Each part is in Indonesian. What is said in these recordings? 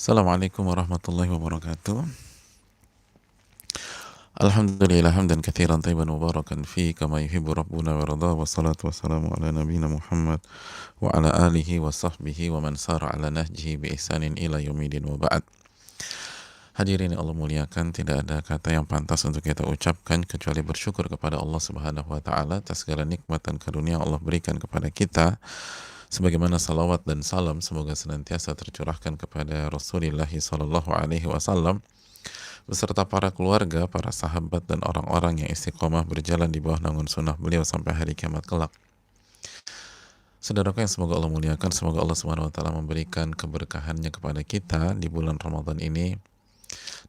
Assalamualaikum warahmatullahi wabarakatuh. Alhamdulillah hamdan katsiran tayyiban mubarakan fi kama yuhibbu rabbuna wa yarda, wassalatu wassalamu ala nabiyyina Muhammad wa ala alihi wa sahbihi wa man sara ala nahjihi bi ihsanin ila yaumidin wa ba'd. Hadirin yang Allah muliakan, tidak ada kata yang pantas untuk kita ucapkan kecuali bersyukur kepada Allah Subhanahu wa taala atas segala nikmat dan karunia Allah berikan kepada kita. Sebagaimana salawat dan salam semoga senantiasa tercurahkan kepada Rasulullah sallallahu alaihi wasallam beserta para keluarga, para sahabat dan orang-orang yang istiqomah berjalan di bawah naungan sunnah beliau sampai hari kiamat kelak. Saudaraku yang semoga Allah muliakan, semoga Allah Subhanahu wa taala memberikan keberkahannya kepada kita di bulan Ramadan ini,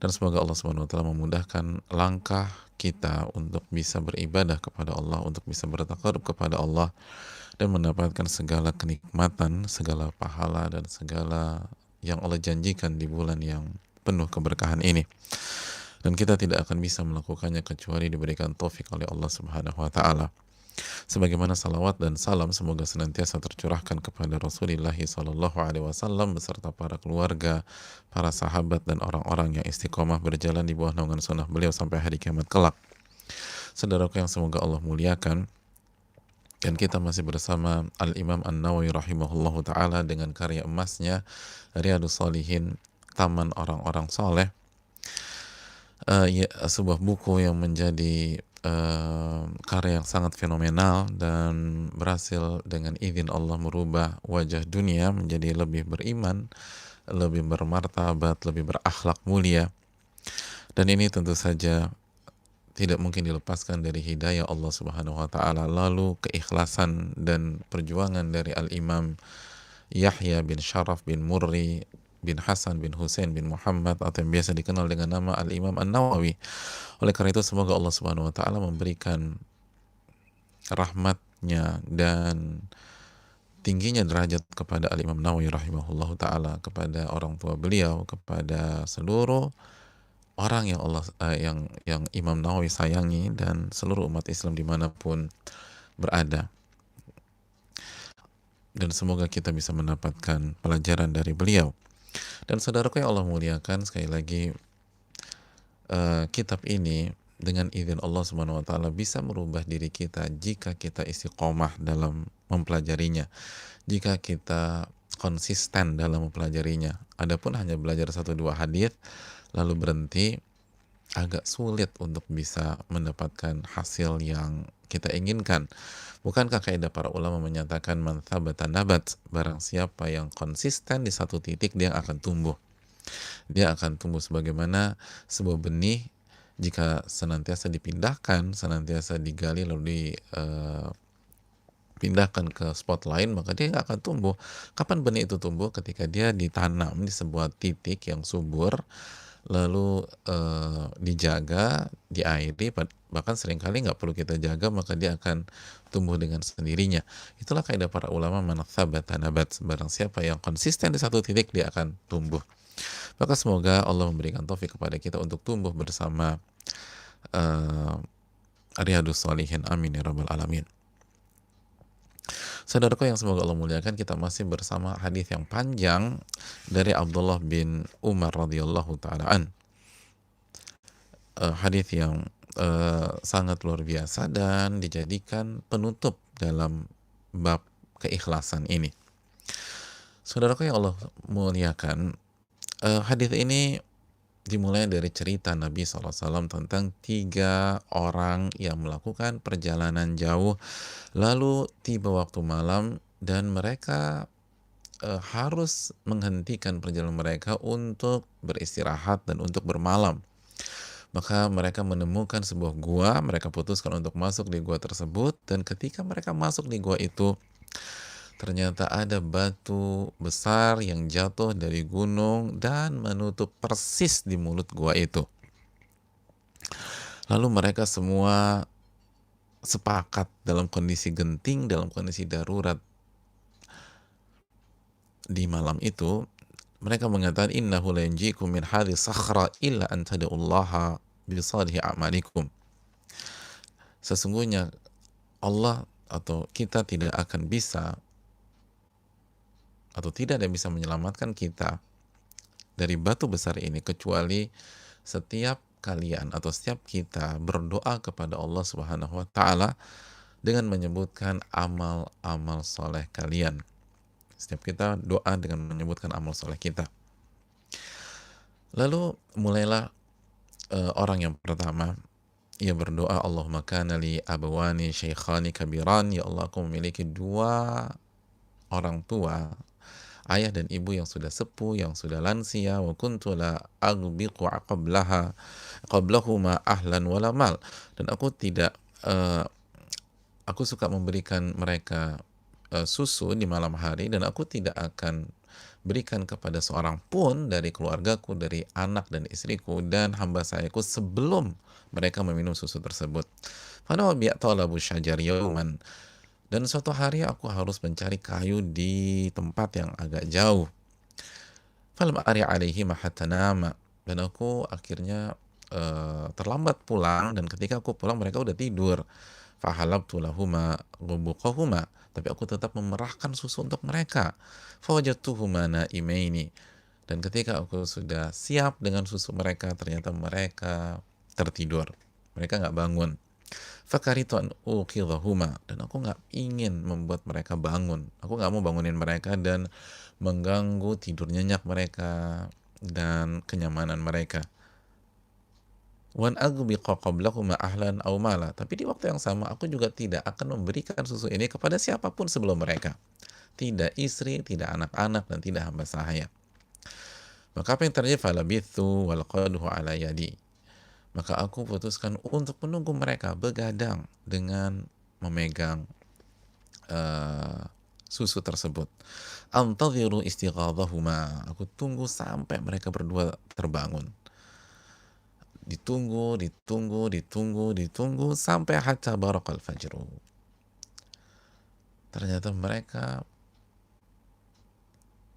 dan semoga Allah Subhanahu wa taala memudahkan langkah kita untuk bisa beribadah kepada Allah, untuk bisa bertakarub kepada Allah dan mendapatkan segala kenikmatan, segala pahala dan segala yang Allah janjikan di bulan yang penuh keberkahan ini. Dan kita tidak akan bisa melakukannya kecuali diberikan taufik oleh Allah Subhanahu wa taala. Sebagaimana salawat dan salam semoga senantiasa tercurahkan kepada Rasulullah sallallahu alaihi wasallam beserta para keluarga, para sahabat dan orang-orang yang istiqomah berjalan di bawah naungan sunnah beliau sampai hari kiamat kelak. Saudaraku yang semoga Allah muliakan, dan kita masih bersama Al-Imam An-Nawawi rahimahullahu ta'ala dengan karya emasnya Riyadhus Shalihin, Taman Orang-Orang Soleh. Sebuah buku yang menjadi karya yang sangat fenomenal dan berhasil dengan izin Allah merubah wajah dunia menjadi lebih beriman, lebih bermartabat, lebih berakhlak mulia. Dan ini tentu saja tidak mungkin dilepaskan dari hidayah Allah Subhanahu wa taala, lalu keikhlasan dan perjuangan dari Al-Imam Yahya bin Sharaf bin Murri bin Hasan bin Hussein bin Muhammad atau yang biasa dikenal dengan nama Al-Imam An-Nawawi. Oleh karena itu semoga Allah Subhanahu wa taala memberikan rahmatnya dan tingginya derajat kepada Al-Imam Nawawi rahimahullahu taala, kepada orang tua beliau, kepada seluruh orang yang yang Imam Nawawi sayangi dan seluruh umat Islam dimanapun berada. Dan semoga kita bisa mendapatkan pelajaran dari beliau. Dan saudaraku yang Allah muliakan, sekali lagi kitab ini dengan izin Allah Subhanahu wa taala bisa merubah diri kita jika kita istiqomah dalam mempelajarinya, jika kita konsisten dalam mempelajarinya. Adapun hanya belajar 1-2 hadis lalu berhenti, agak sulit untuk bisa mendapatkan hasil yang kita inginkan. Bukankah kaidah para ulama menyatakan man thabata nabat, barang siapa yang konsisten di satu titik dia akan tumbuh. Dia akan tumbuh sebagaimana sebuah benih, jika senantiasa dipindahkan, senantiasa digali lalu dipindahkan ke spot lain, maka dia akan tumbuh. Kapan benih itu tumbuh? Ketika dia ditanam di sebuah titik yang subur, lalu dijaga, diairi, bahkan seringkali nggak perlu kita jaga, maka dia akan tumbuh dengan sendirinya. Itulah kaidah para ulama, man thabata nabat, barang siapa yang konsisten di satu titik dia akan tumbuh. Maka semoga Allah memberikan taufik kepada kita untuk tumbuh bersama Riyadhus Shalihin, amin ya rabbal alamin. Saudaraku yang semoga Allah muliakan, kita masih bersama hadis yang panjang dari Abdullah bin Umar radhiyallahu ta'ala hadis yang sangat luar biasa dan dijadikan penutup dalam bab keikhlasan ini. Saudaraku yang Allah muliakan, hadis ini dimulai dari cerita Nabi SAW tentang 3 orang yang melakukan perjalanan jauh, lalu tiba waktu malam dan mereka harus menghentikan perjalanan mereka untuk beristirahat dan untuk bermalam. Maka mereka menemukan sebuah gua, mereka putuskan untuk masuk di gua tersebut, dan ketika mereka masuk di gua itu, ternyata ada batu besar yang jatuh dari gunung dan menutup persis di mulut gua itu. Lalu mereka semua sepakat dalam kondisi genting, dalam kondisi darurat di malam itu, mereka mengatakan innahu la yanjikum min hadhihi sakhra illa an tad'ullaha bi salihi a'malikum. Sesungguhnya Allah atau kita tidak akan bisa, atau tidak ada yang bisa menyelamatkan kita dari batu besar ini kecuali setiap kalian atau setiap kita berdoa kepada Allah Subhanahu wa taala dengan menyebutkan amal-amal soleh kalian. Setiap kita doa dengan menyebutkan amal soleh kita. Lalu mulailah orang yang pertama, ia berdoa, Allahumma kana li abawani syaikhani kabiran, ya Allah aku memiliki dua orang tua, ayah dan ibu yang sudah sepuh, yang sudah lansia, wa kuntu la aghbiqu qablahuma ahlan wala mal, dan aku tidak aku suka memberikan mereka susu di malam hari, dan aku tidak akan berikan kepada seorang pun dari keluargaku, dari anak dan istriku dan hamba sayaku sebelum mereka meminum susu tersebut. Fana talabu syajar yauman, dan suatu hari aku harus mencari kayu di tempat yang agak jauh. Falam ari alaihi hatta nama, dan aku akhirnya terlambat pulang, dan ketika aku pulang mereka udah tidur. Fahalabtu lahuma ghubuqahuma, tapi aku tetap memerahkan susu untuk mereka. Fawajadtuhuma naimaini, dan ketika aku sudah siap dengan susu mereka, ternyata mereka tertidur, mereka nggak bangun. Fakaritu an uqidhahuma, dan aku nggak ingin membuat mereka bangun, aku nggak mau bangunin mereka dan mengganggu tidur nyenyak mereka dan kenyamanan mereka. Wan aghbiqa qablahuma ahlan aw mala, tapi di waktu yang sama aku juga tidak akan memberikan susu ini kepada siapapun sebelum mereka, tidak istri, tidak anak-anak, dan tidak hamba sahaya. Maka apa yang terjadi? Falabithu wal qadhu ala yadi, maka aku putuskan untuk menunggu mereka begadang dengan memegang susu tersebut. Antadhiru istighadhahuma, aku tunggu sampai mereka berdua terbangun. Ditunggu sampai hatta barakal fajru. Ternyata mereka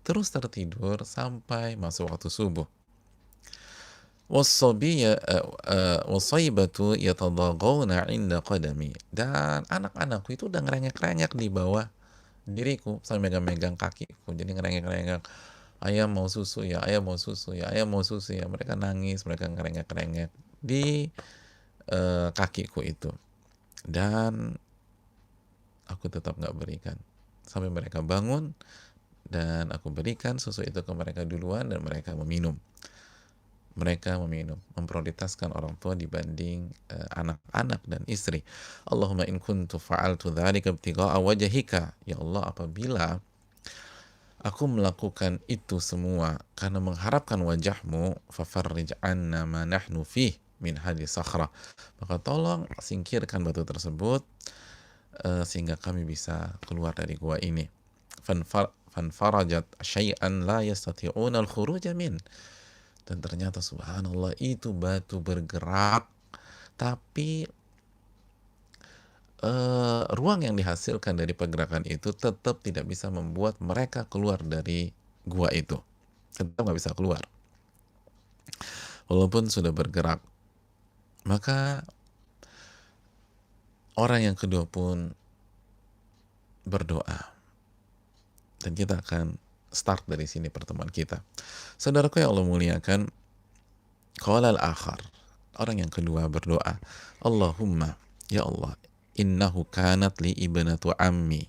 terus tertidur sampai masuk waktu subuh. Wasaibatu yatadagawna inda qadami, dan anak-anakku itu udah ngerengek-rengek di bawah diriku sambil megang-megang kakiku, jadi ngerengek-rengek, ayah mau susu ya, ayah mau susu ya, ayah mau susu ya. Mereka nangis, mereka ngerengek-rengek di kakiku itu, dan aku tetap nggak berikan sampai mereka bangun, dan aku berikan susu itu ke mereka duluan, dan mereka meminum. Memprioritaskan orang tua dibanding anak-anak dan istri. Allahumma in kuntu fa'altu dzalika ibtigha'a wajhika, ya Allah, apabila aku melakukan itu semua karena mengharapkan wajahmu, fafarrij anna ma nahnu fih min hadis sakhra, maka tolong singkirkan batu tersebut sehingga kami bisa keluar dari gua ini. Fanfarajat syai'an la yastati'una al-khuruja min, dan ternyata subhanallah itu batu bergerak, tapi ruang yang dihasilkan dari pergerakan itu tetap tidak bisa membuat mereka keluar dari gua itu, tetap nggak bisa keluar walaupun sudah bergerak. Maka orang yang kedua pun berdoa, dan kita akan start dari sini pertemuan kita. Saudaraku yang Allah muliakan, qala al-akhar, orang yang kedua berdoa, Allahumma, ya Allah, innahu kanat li ibnatu ammi,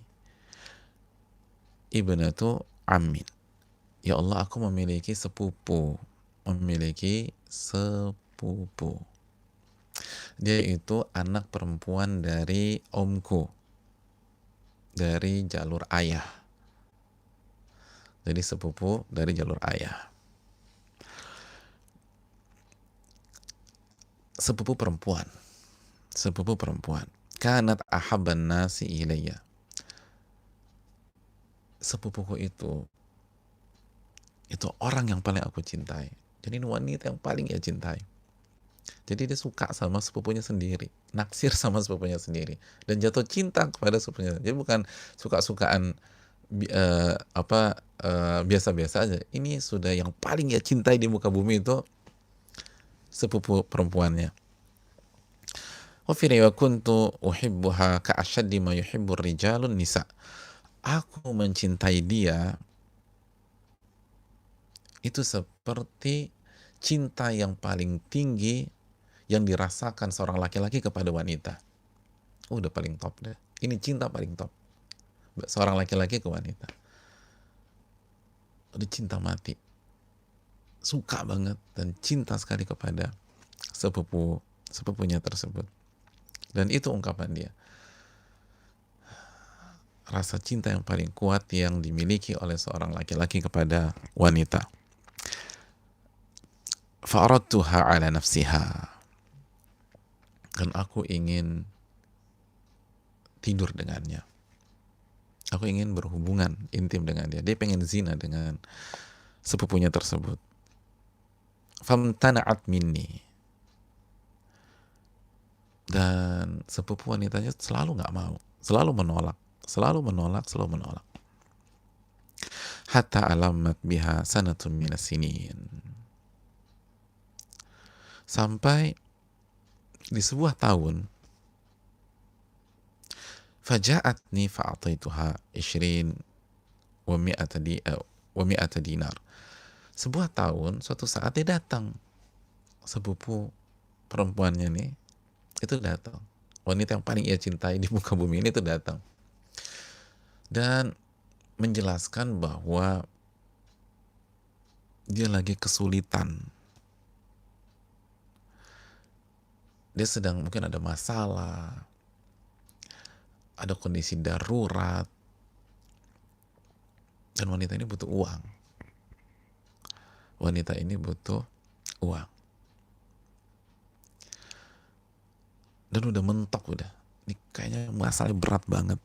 ya Allah, aku memiliki sepupu, dia itu anak perempuan dari omku, dari jalur ayah, jadi sepupu dari jalur ayah, sepupu perempuan. Kanat ahabban nasi ilayya, sepupuku itu orang yang paling aku cintai, jadi ini wanita yang paling ia cintai. Jadi dia suka sama sepupunya sendiri, naksir sama sepupunya sendiri, dan jatuh cinta kepada sepupunya. Jadi bukan suka-sukaan biasa-biasa aja. Ini sudah yang paling ia cintai di muka bumi itu sepupu perempuannya. Wa fi riwayat kuntu uhibbuha ka ashaddi ma yuhibbur rijalun nisa. Aku mencintai dia itu seperti cinta yang paling tinggi yang dirasakan seorang laki-laki kepada wanita. Udah paling top deh. Ini cinta paling top. Seorang laki-laki ke wanita. Udah cinta mati. Suka banget dan cinta sekali kepada sepupunya tersebut. Dan itu ungkapan dia. Rasa cinta yang paling kuat yang dimiliki oleh seorang laki-laki kepada wanita. Fa'aradtuha ala nafsiha. Dan aku ingin tidur dengannya. Aku ingin berhubungan intim dengan dia. Dia pengen zina dengan sepupunya tersebut. Famtana'at minni. Dan sepupu wanitanya selalu nggak mau, selalu menolak, selalu menolak, selalu menolak. Hatta alamat biha sanatun minas sinin. Sampai di sebuah tahun, faja'atni fa'ataituha 20 wa mi'ata dinar. Sebuah tahun, suatu saat dia datang. Sepupu perempuannya nih, itu datang. Wanita yang paling ia cintai di muka bumi ini itu datang. Dan menjelaskan bahwa dia lagi kesulitan. Dia sedang mungkin ada masalah, ada kondisi darurat, dan wanita ini butuh uang. Wanita ini butuh uang. Dan udah mentok udah. Ini kayaknya masalahnya berat banget.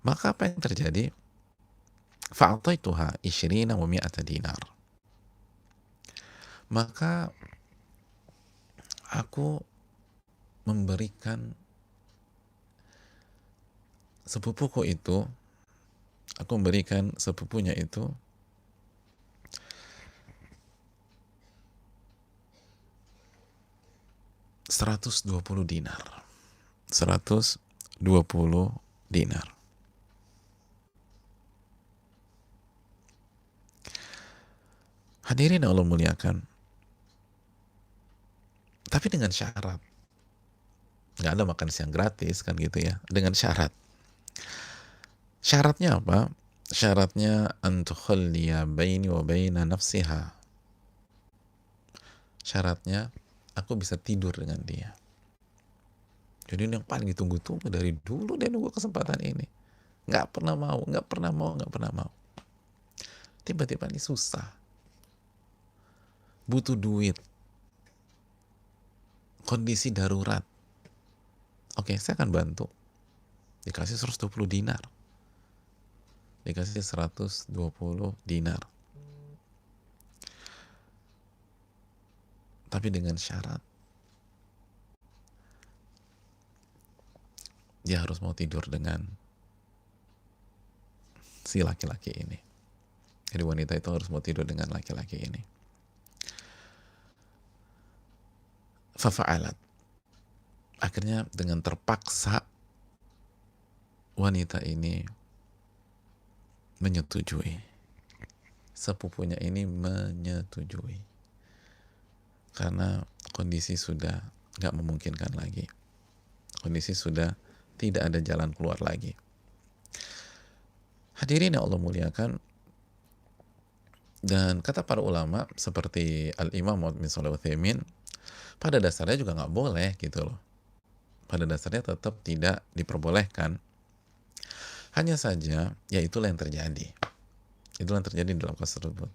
Maka apa yang terjadi? Fa'ataituha 20 wa mi'ata dinar. Maka aku memberikan sepupuku itu, aku memberikan sepupunya itu 120 dinar. 120 dinar. Hadirin Allah muliakan. Tapi dengan syarat. Nggak ada makan siang gratis kan gitu ya. Dengan syarat. Syaratnya apa? Syaratnya antukhalliya baini wa baina nafsiha. Syaratnya aku bisa tidur dengan dia. Jadi ini yang paling ditunggu-tunggu dari dulu, dia nunggu kesempatan ini. Nggak pernah mau, nggak pernah mau, nggak pernah mau. Tiba-tiba ini susah. Butuh duit. Kondisi darurat. Oke, saya akan bantu. Dikasih 120 dinar. Dikasih 120 dinar. Tapi dengan syarat dia harus mau tidur dengan si laki-laki ini. Jadi wanita itu harus mau tidur dengan laki-laki ini. Fafa'alat. Akhirnya dengan terpaksa wanita ini menyetujui. Sepupunya ini menyetujui. Karena kondisi sudah nggak memungkinkan lagi. Kondisi sudah tidak ada jalan keluar lagi. Hadirin yang Allah muliakan, dan kata para ulama seperti Al-Imam Muhammad bin Shalih Al-Utsaimin, pada dasarnya juga nggak boleh gitu loh. Pada dasarnya tetap tidak diperbolehkan. Hanya saja, ya itulah yang terjadi. Itulah yang terjadi dalam kasus tersebut.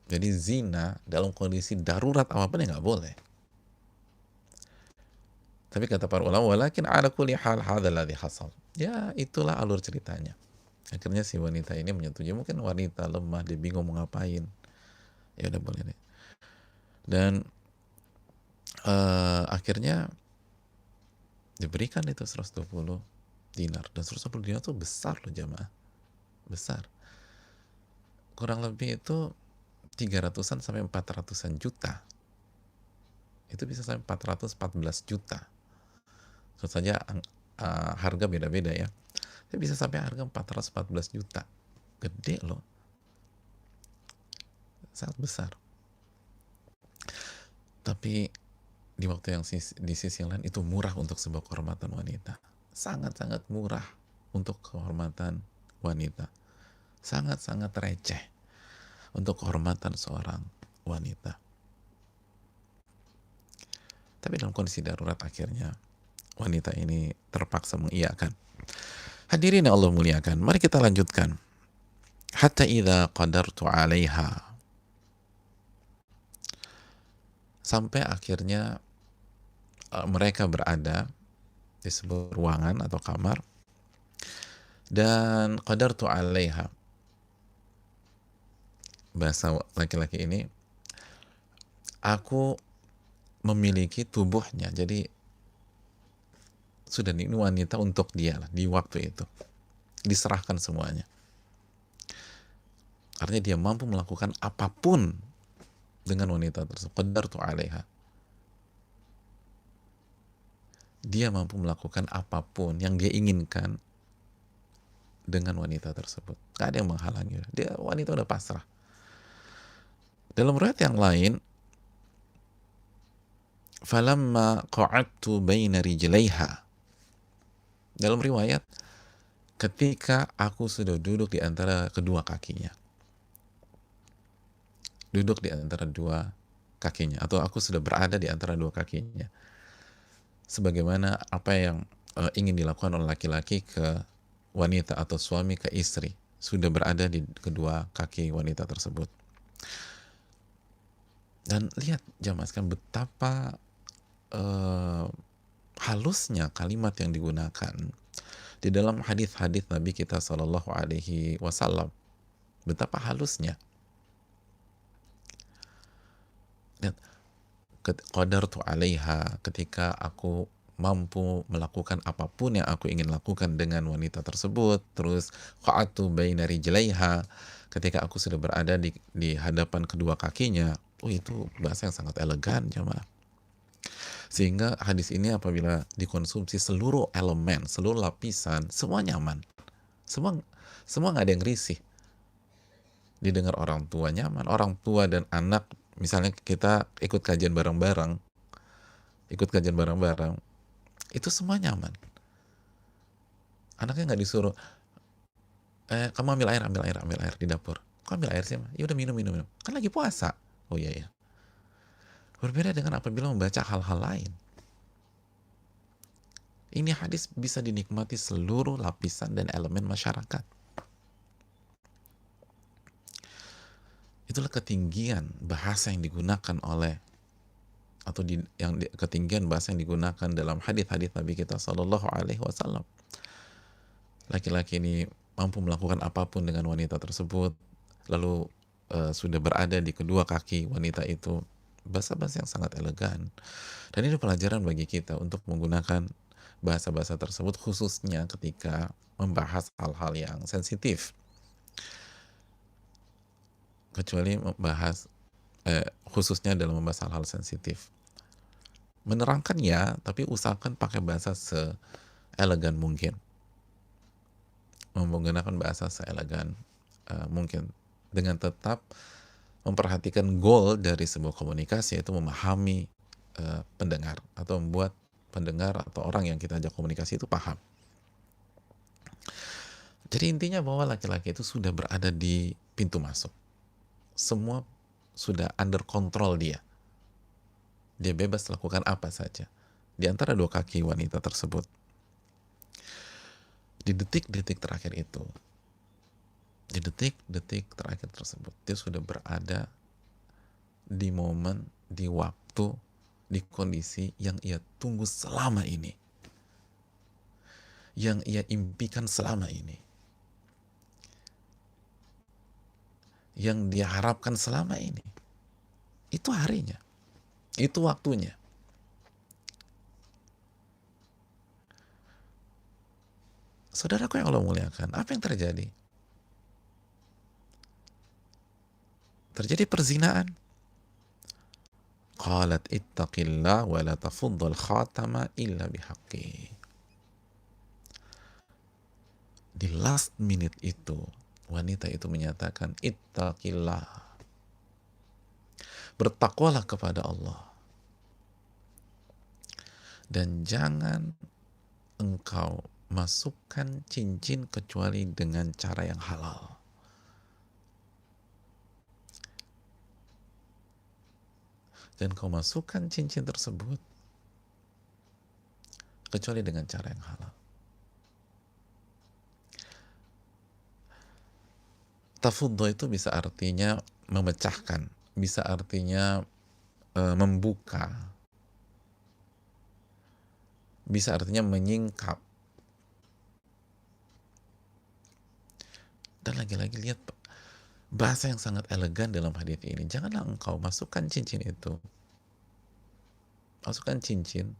Jadi zina dalam kondisi darurat apapun ya nggak boleh. Tapi kata para ulama, walakin ala kulli hal hadzal ladzi hasal. Ya, itulah alur ceritanya. Akhirnya si wanita ini menyetujui. Mungkin wanita lemah, dia bingung mau ngapain. Ya udah boleh deh. Dan akhirnya diberikan itu 120 dinar. Dan 120 dinar itu besar loh jamaah. Besar. Kurang lebih itu 300-an sampai 400-an juta. Itu bisa sampai 414 juta. Tentu saja harga beda-beda ya. Tapi bisa sampai harga 414 juta. Gede loh. sangat besar. Tapi di waktu yang di sisi yang lain itu murah untuk sebuah kehormatan wanita. Sangat-sangat murah untuk kehormatan wanita. Sangat-sangat receh untuk kehormatan seorang wanita. Tapi dalam kondisi darurat akhirnya wanita ini terpaksa mengiyakan. Hadirin yang Allah muliakan, mari kita lanjutkan. Hatta idza qadartu 'alaiha, sampai akhirnya mereka berada di sebuah ruangan atau kamar, dan qadartu 'alaiha, bahasa laki-laki ini, aku memiliki tubuhnya. Jadi sudah, ini wanita untuk dia lah, di waktu itu diserahkan semuanya. Artinya dia mampu melakukan apapun dengan wanita tersebut. Qadartu 'alaiha, dia mampu melakukan apapun yang dia inginkan dengan wanita tersebut. Gak ada yang menghalangi. Dia, wanita udah pasrah. Dalam riwayat yang lain, falamma qa'adtu baina rijlaiha, dalam riwayat, ketika aku sudah duduk di antara kedua kakinya. Duduk di antara dua kakinya, atau aku sudah berada di antara dua kakinya. Sebagaimana apa yang ingin dilakukan oleh laki-laki ke wanita atau suami ke istri, sudah berada di kedua kaki wanita tersebut. Dan lihat jamaah sekalian betapa halusnya kalimat yang digunakan di dalam hadis-hadis Nabi kita Shallallahu Alaihi Wasallam. Betapa halusnya. Lihat, qadartu 'alaiha, ketika aku mampu melakukan apapun yang aku ingin lakukan dengan wanita tersebut. Terus qa'atu baina rijlaiha, ketika aku sudah berada di hadapan kedua kakinya. Itu bahasa yang sangat elegan jemaah. Sehingga hadis ini apabila dikonsumsi seluruh elemen, seluruh lapisan, semua nyaman. Semua nggak ada yang risih. Didengar orang tua nyaman, orang tua dan anak, misalnya kita ikut kajian bareng-bareng, itu semua nyaman. Anaknya nggak disuruh, kamu ambil air di dapur. Kok ambil air sih? Ya udah minum. Kan lagi puasa. Oh iya. Berbeda dengan apabila membaca hal-hal lain. Ini hadis bisa dinikmati seluruh lapisan dan elemen masyarakat. Itulah ketinggian bahasa yang digunakan oleh, atau ketinggian bahasa yang digunakan dalam hadis-hadis Nabi kita Shallallahu Alaihi Wasallam. Laki-laki ini mampu melakukan apapun dengan wanita tersebut, lalu sudah berada di kedua kaki wanita itu. Bahasa-bahasa yang sangat elegan. Dan ini pelajaran bagi kita untuk menggunakan bahasa-bahasa tersebut, khususnya ketika membahas hal-hal yang sensitif. Kecuali membahas, khususnya dalam membahas hal-hal sensitif. Menerangkan ya, tapi usahakan pakai bahasa seelegan mungkin. Menggunakan bahasa seelegan mungkin. Dengan tetap memperhatikan goal dari sebuah komunikasi, yaitu memahami pendengar, atau membuat pendengar atau orang yang kita ajak komunikasi itu paham. Jadi intinya bahwa laki-laki itu sudah berada di pintu masuk. Semua sudah under control dia. Dia bebas lakukan apa saja di antara dua kaki wanita tersebut. Di detik-detik terakhir itu, di detik-detik terakhir tersebut, dia sudah berada di momen, di waktu, di kondisi yang ia tunggu selama ini, yang ia impikan selama ini, yang dia harapkan selama ini. Itu harinya, itu waktunya. Saudaraku yang Allah muliakan, apa yang terjadi? Terjadi perzinaan. Qalat ittaqillah wa la tafuddal khatama illa bihaqqi. Di last minute itu, wanita itu menyatakan ittaqillah, Bertakwalah kepada Allah. Dan jangan engkau masukkan cincin kecuali dengan cara yang halal. Dan kau masukkan cincin tersebut kecuali dengan cara yang halal. Tafuddo itu bisa artinya memecahkan, bisa artinya membuka, bisa artinya menyingkap. Dan lagi-lagi lihat bahasa yang sangat elegan dalam hadis ini. Janganlah engkau masukkan cincin itu, masukkan cincin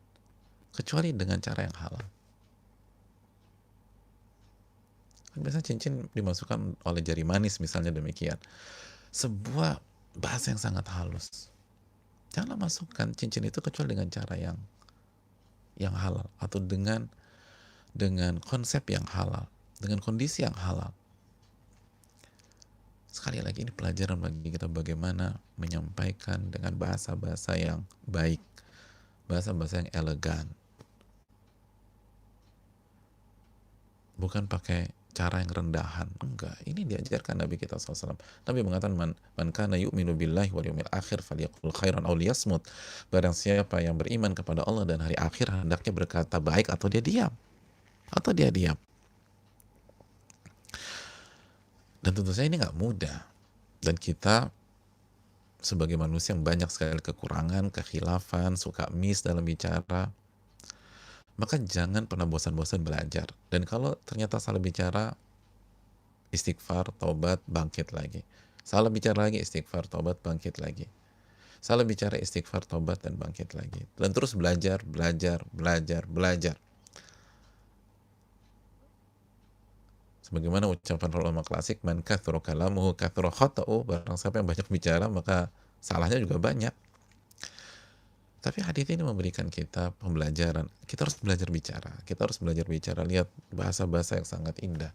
kecuali dengan cara yang halal. Biasanya cincin dimasukkan oleh jari manis misalnya, demikian. Sebuah bahasa yang sangat halus. Janganlah masukkan cincin itu kecuali dengan cara yang halal, atau dengan konsep yang halal, dengan kondisi yang halal. Sekali lagi, ini pelajaran bagi kita bagaimana menyampaikan dengan bahasa-bahasa yang baik, bahasa-bahasa yang elegan. Bukan pakai cara yang rendahan. Enggak, ini diajarkan Nabi kita SAW. Nabi mengatakan, man kana yu'minu billahi wal yawmil akhir falyaqul khairan aw liyasmut. Barang siapa yang beriman kepada Allah dan hari akhir, hendaknya berkata baik atau dia diam. Dan tentu saja ini nggak mudah. Dan kita sebagai manusia yang banyak sekali kekurangan, kekhilafan, suka miss dalam bicara, maka jangan pernah bosan-bosan belajar. Dan kalau ternyata salah bicara, istighfar, taubat, bangkit lagi. Salah bicara lagi, istighfar, taubat, bangkit lagi. Salah bicara, istighfar, taubat, dan bangkit lagi. Dan terus belajar. Sebagaimana ucapan ulama klasik, man kathura kalamuhu kathura khata'u, barang siapa yang banyak bicara maka salahnya juga banyak. Tapi hadis ini memberikan kita pembelajaran. Kita harus belajar bicara. Lihat bahasa-bahasa yang sangat indah.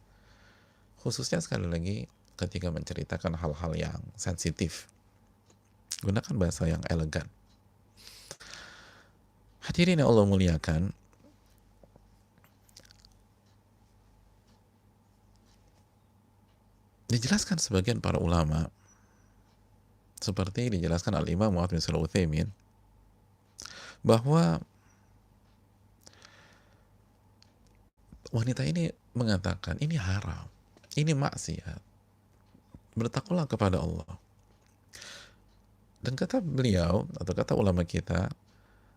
Khususnya sekali lagi ketika menceritakan hal-hal yang sensitif. Gunakan bahasa yang elegan. Hadirin yang Allah muliakan, dijelaskan sebagian para ulama, seperti dijelaskan Al-Imam Muhammad bin Shalih Al-Utsaimin, bahwa wanita ini mengatakan ini haram, ini maksiat, bertakwalah kepada Allah. Dan kata beliau, atau kata ulama kita,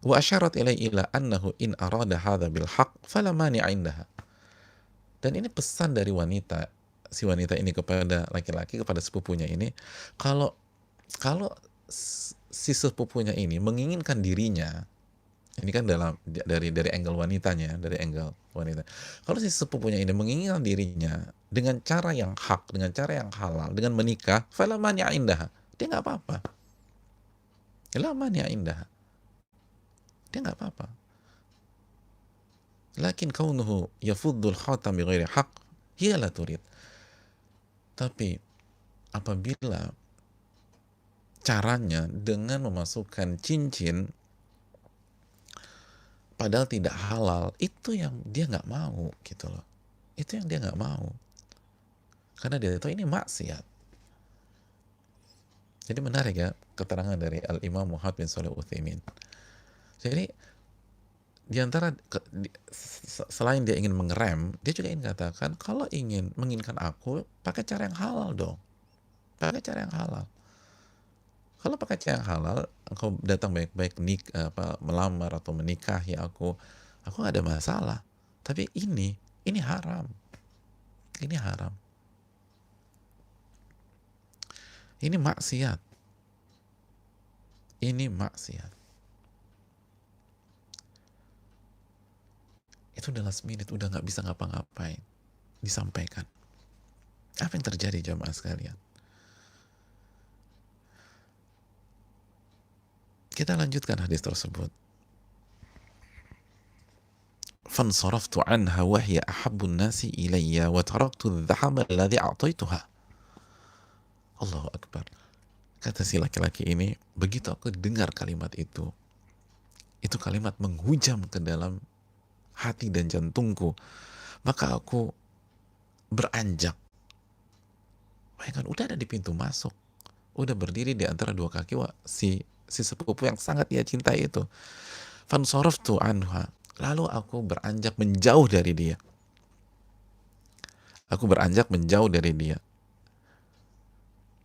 wa asyarat ila annahu in arada hadha bil haqq fala mani'a indaha. Dan ini pesan dari si wanita ini kepada laki-laki, kepada sepupunya ini, kalau si sepupunya ini menginginkan dirinya, ini kan dari angle wanitanya, kalau si sepupunya ini menginginkan dirinya dengan cara yang hak, dengan cara yang halal, dengan menikah, fala mani'a indaha, dia nggak apa-apa. La mani'a indaha, dia nggak apa-apa. Lakin kaunuhu yafuddul khatam bi ghairi haqq hiya la turid. Tapi apabila caranya dengan memasukkan cincin padahal tidak halal, itu yang dia nggak mau, gitu loh. Itu yang dia nggak mau. Karena dia tahu ini maksiat. Jadi menarik ya keterangan dari Al-Imam Muhammad bin Shalih Al-Utsaimin. Jadi di antara selain dia ingin mengerem, dia juga ingin katakan, kalau menginginkan aku, pakai cara yang halal dong. Pakai cara yang halal. Kalau pakai cara yang halal, engkau datang baik-baik melamar atau menikahi aku nggak ada masalah. Tapi ini haram. Ini haram. Ini maksiat. Ini maksiat. Itu udah last minute, udah nggak bisa ngapa-ngapain, disampaikan. Apa yang terjadi jamaah sekalian? Kita lanjutkan hadis tersebut. Fansaraftu anha wa hiya ahabbun nasi ilayya wa taraktu adh-dhahaba alladhi a'taytuha. Allahu akbar. Kata si laki-laki ini, begitu aku dengar kalimat itu kalimat menghujam ke dalam hati dan jantungku, maka aku beranjak. Bayangkan, udah ada di pintu masuk, udah berdiri di antara dua kaki si sepupu yang sangat dia cintai itu. Fansaraftu anha, lalu aku beranjak menjauh dari dia. Aku beranjak menjauh dari dia.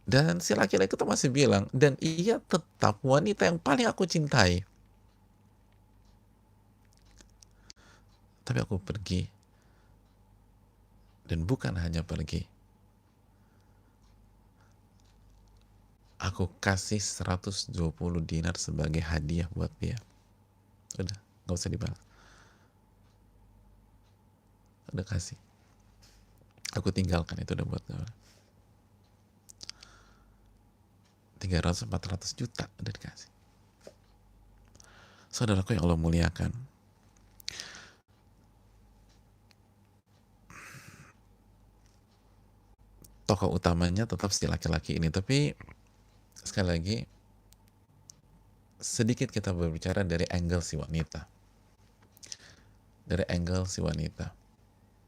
Dan si laki-laki itu masih bilang, dan ia tetap wanita yang paling aku cintai. Tapi aku pergi. Dan bukan hanya pergi. Aku kasih 120 dinar sebagai hadiah buat dia. Udah, gak usah dibalas. Udah kasih. Aku tinggalkan, itu udah buat 300-400 juta udah dikasih. Saudaraku yang Allah muliakan, tokoh utamanya tetap si laki-laki ini. Tapi sekali lagi, sedikit kita berbicara dari angle si wanita. Dari angle si wanita.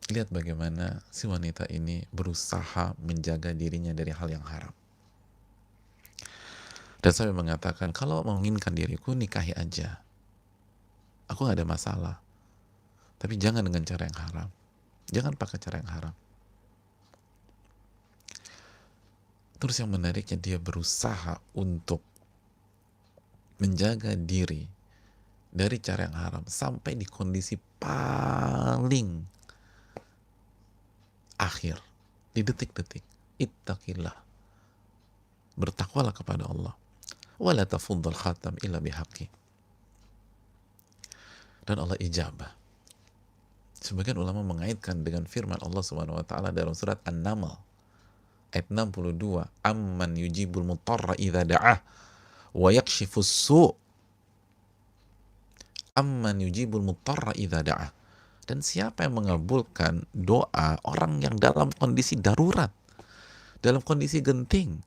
Lihat bagaimana si wanita ini berusaha menjaga dirinya dari hal yang haram. Dan saya mengatakan, kalau menginginkan diriku, nikahi aja. Aku gak ada masalah. Tapi jangan dengan cara yang haram. Jangan pakai cara yang haram. Terus yang menariknya, dia berusaha untuk menjaga diri dari cara yang haram sampai di kondisi paling akhir, di detik-detik. Ittaqillah, bertakwalah kepada Allah. Wala tafuddal khatam illa bihaqqi. Dan Allah ijabah. Sebagian ulama mengaitkan dengan firman Allah Subhanahu wa taala dalam surat An-Naml ayat 62, amman yujibul mutarra idza da'ah wa yakshifus su'. Amman yujibul mutarra idza da'ah. Dan siapa yang mengabulkan doa orang yang dalam kondisi darurat, dalam kondisi genting,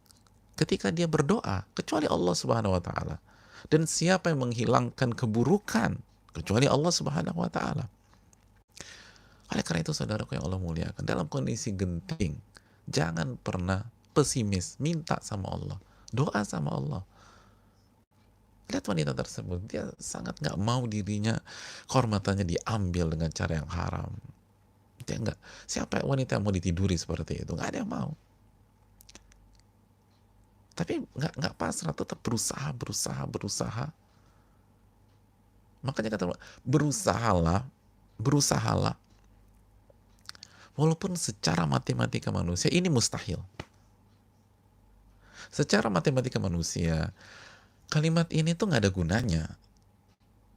ketika dia berdoa, kecuali Allah Subhanahu wa taala. Dan siapa yang menghilangkan keburukan, kecuali Allah Subhanahu wa taala. Oleh karena itu, saudaraku yang Allah muliakan, dalam kondisi genting, jangan pernah pesimis, minta sama Allah, doa sama Allah. Lihat wanita tersebut, dia sangat gak mau dirinya, kehormatannya diambil dengan cara yang haram. Dia enggak. Siapa wanita yang mau ditiduri seperti itu? Gak ada yang mau. Tapi nggak pasrah, tetap berusaha. Makanya kata berusahalah, walaupun secara matematika manusia ini mustahil. Secara matematika manusia, kalimat ini tuh nggak ada gunanya.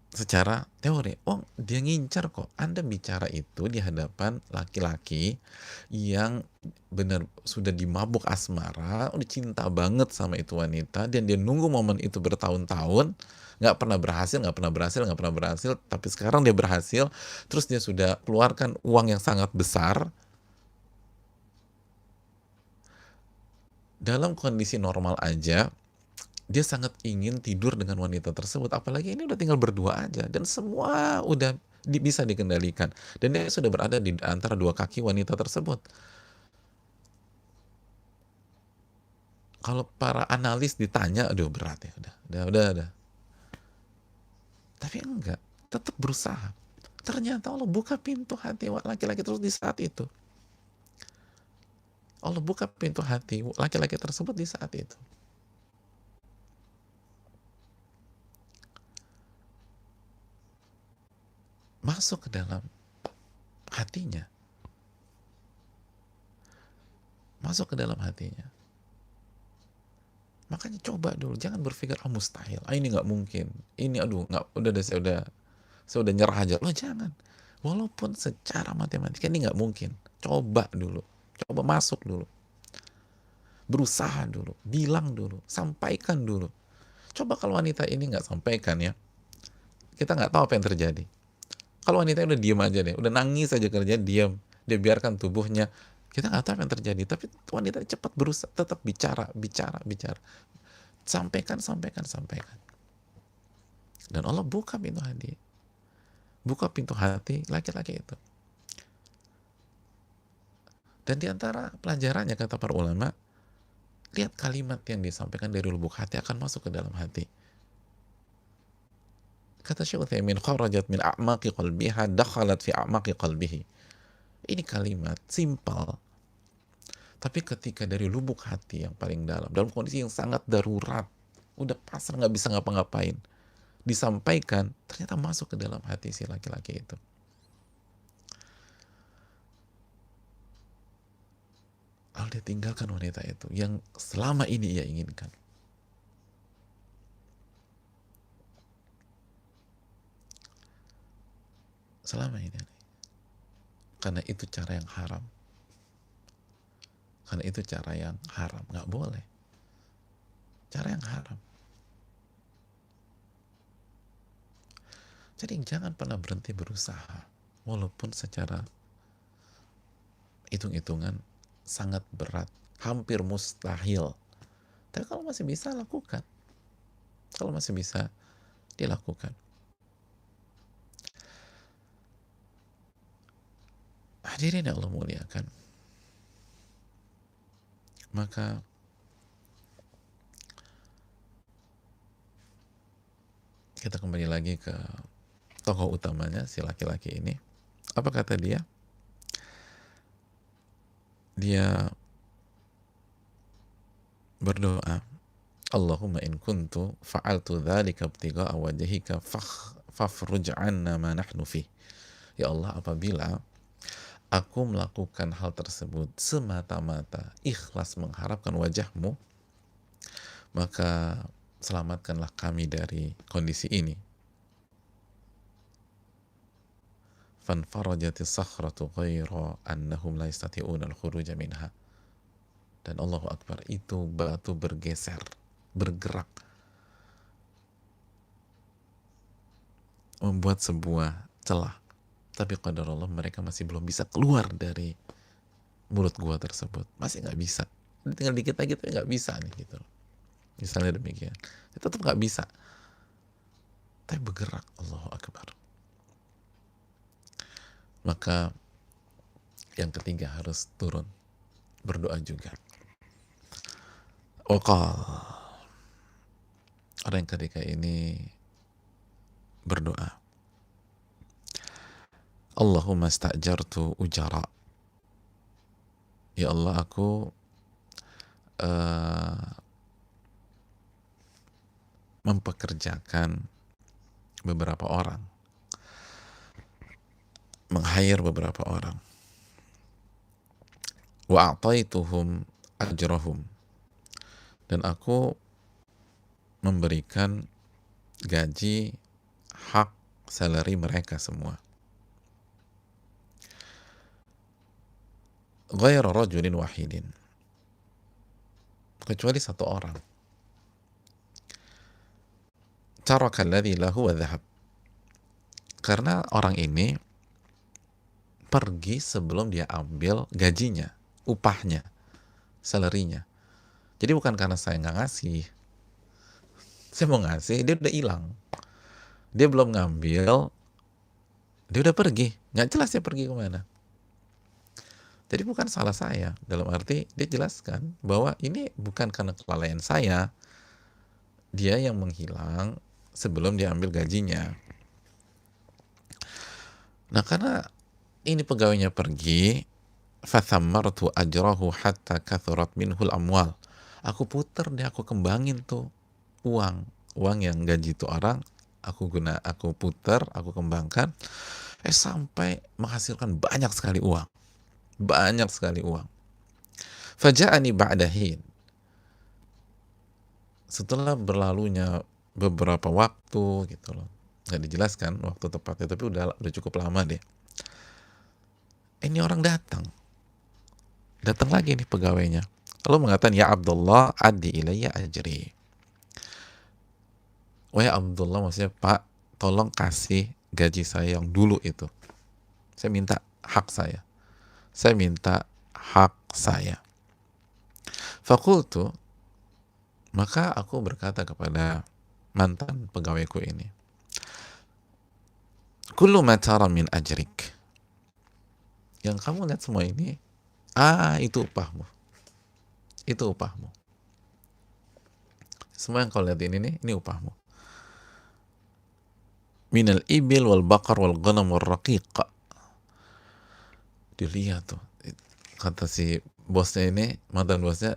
Secara teori, dia ngincar kok. Anda bicara itu di hadapan laki-laki yang benar sudah dimabuk asmara, udah cinta banget sama itu wanita, dan dia nunggu momen itu bertahun-tahun, nggak pernah berhasil, tapi sekarang dia berhasil, terus dia sudah keluarkan uang yang sangat besar. Dalam kondisi normal aja, dia sangat ingin tidur dengan wanita tersebut, apalagi ini udah tinggal berdua aja, dan semua udah bisa dikendalikan, dan dia sudah berada di antara dua kaki wanita tersebut. Kalau para analis ditanya, aduh berat ya, udah. Tapi enggak, tetap berusaha. Ternyata Allah buka pintu hati laki-laki terus di saat itu. Allah buka pintu hati laki-laki tersebut di saat itu. Masuk ke dalam hatinya. Masuk ke dalam hatinya. Makanya coba dulu, jangan berpikir mustahil, ini nggak mungkin, ini nggak, saya udah nyerah aja. Lo jangan. Walaupun secara matematika ini nggak mungkin, coba dulu, coba masuk dulu, berusaha dulu, bilang dulu, sampaikan dulu. Coba kalau wanita ini nggak sampaikan ya, kita nggak tahu apa yang terjadi. Kalau wanita udah diem aja deh, udah nangis aja kerja, diam, dia biarkan tubuhnya, kita nggak tahu apa yang terjadi. Tapi wanita cepat berusaha, tetap bicara. Sampaikan, sampaikan, sampaikan. Dan Allah buka pintu hati. Buka pintu hati laki-laki itu. Dan di antara pelajarannya, kata para ulama, lihat kalimat yang disampaikan dari lubuk hati akan masuk ke dalam hati. Kata Syekh Utsaimin, kharajat min a'maqi qalbiha dakhalat fi a'maqi qalbihi. Ini kalimat simpel, tapi ketika dari lubuk hati yang paling dalam kondisi yang sangat darurat, udah pasrah nggak bisa ngapa-ngapain, disampaikan, ternyata masuk ke dalam hati si laki-laki itu. Lalu dia tinggalkan wanita itu yang selama ini ia inginkan. Selama ini. Karena itu cara yang haram. Karena itu cara yang haram. Nggak boleh. Cara yang haram. Jadi jangan pernah berhenti berusaha. Walaupun secara hitung-hitungan sangat berat. Hampir mustahil. Tapi kalau masih bisa, lakukan. Kalau masih bisa, dilakukan. Hadirin yang Allah muliakan, maka kita kembali lagi ke tokoh utamanya, si laki-laki ini. Apa kata dia? Dia berdoa, Allahumma in kuntu fa'altu dzalika ibtigha'a wajhika fafruj 'anna ma nahnu fi. Ya Allah, apabila aku melakukan hal tersebut semata-mata ikhlas mengharapkan wajahmu, maka selamatkanlah kami dari kondisi ini. Fanfarajatis sakhratu ghaira annahum la yastati'una al-khuruja minha. Dan Allahu Akbar, itu batu bergeser, bergerak, membuat sebuah celah. Tapi qadar Allah, mereka masih belum bisa keluar dari mulut gua tersebut. Masih nggak bisa. Tinggal dikit lagi tapi nggak bisa nih gitu. Misalnya demikian. Tetap nggak bisa. Tapi bergerak. Allahu Akbar. Maka yang ketiga harus turun. Berdoa juga. Waqal. Orang yang ketika ini berdoa, Allahumma sta'jartu ujara. Ya Allah, aku mempekerjakan beberapa orang, meng-hire beberapa orang. Wa a'taituhum ajrahum. Dan aku memberikan gaji, hak, salary mereka semua. Ghaira rajulin wahidin. Kecuali satu orang. Taraka alladhi lahu wa dhahab. Karena orang ini pergi sebelum dia ambil gajinya, upahnya, salary-nya. Jadi bukan karena saya nggak ngasih. Saya mau ngasih, dia udah hilang. Dia belum ngambil, dia udah pergi. Nggak jelas dia pergi kemana. Jadi bukan salah saya. Dalam arti dia jelaskan bahwa ini bukan karena kelalaian saya. Dia yang menghilang sebelum dia ambil gajinya. Nah, karena ini pegawainya pergi, fathammartu ajrahu hatta kathurat minhul amwal. Aku puter deh, aku kembangin tuh uang yang gaji itu orang, aku puter, aku kembangkan, sampai menghasilkan banyak sekali uang. Faja'ani ba'dahin. Setelah berlalunya beberapa waktu gitu loh, nggak dijelaskan waktu tepatnya, tapi udah cukup lama deh. Ini orang datang lagi nih pegawainya, lalu mengatakan, ya Abdullah addi ilayya ajri. Wahai Abdullah, maksudnya Pak, tolong kasih gaji saya yang dulu itu. Saya minta hak saya. Faqultu, Maka aku berkata kepada mantan pegawaiku ini, kullu ma tara min ajrik, yang kamu lihat semua ini, itu upahmu, itu upahmu. Semua yang kau lihat ini upahmu. Minal ibil wal bakar wal ghanam wal raqiq. Dilihat tuh, kata si bosnya ini, mantan bosnya,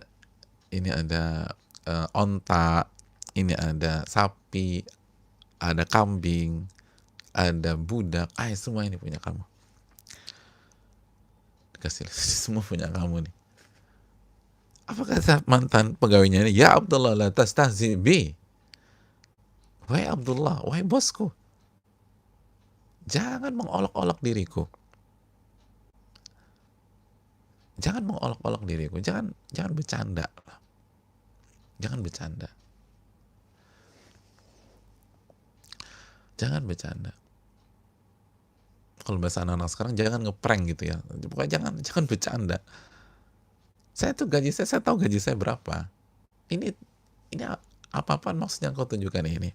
ini ada onta, ini ada sapi, ada kambing, ada budak, semua ini punya kamu. Dikasih semua punya kamu nih. Apa kata mantan pegawainya ini? Ya Abdullah, la tastahzi bi. Wahai Abdullah, wahai bosku, jangan mengolok-olok diriku. Jangan mengolok-olok diriku. Jangan bercanda. Jangan bercanda. Jangan bercanda. Kalau bahasa anak-anak sekarang, jangan ngeprank gitu ya. Pokoknya jangan bercanda. Saya tuh gaji saya tahu gaji saya berapa. Ini apa-apaan maksudnya kau tunjukkan ini?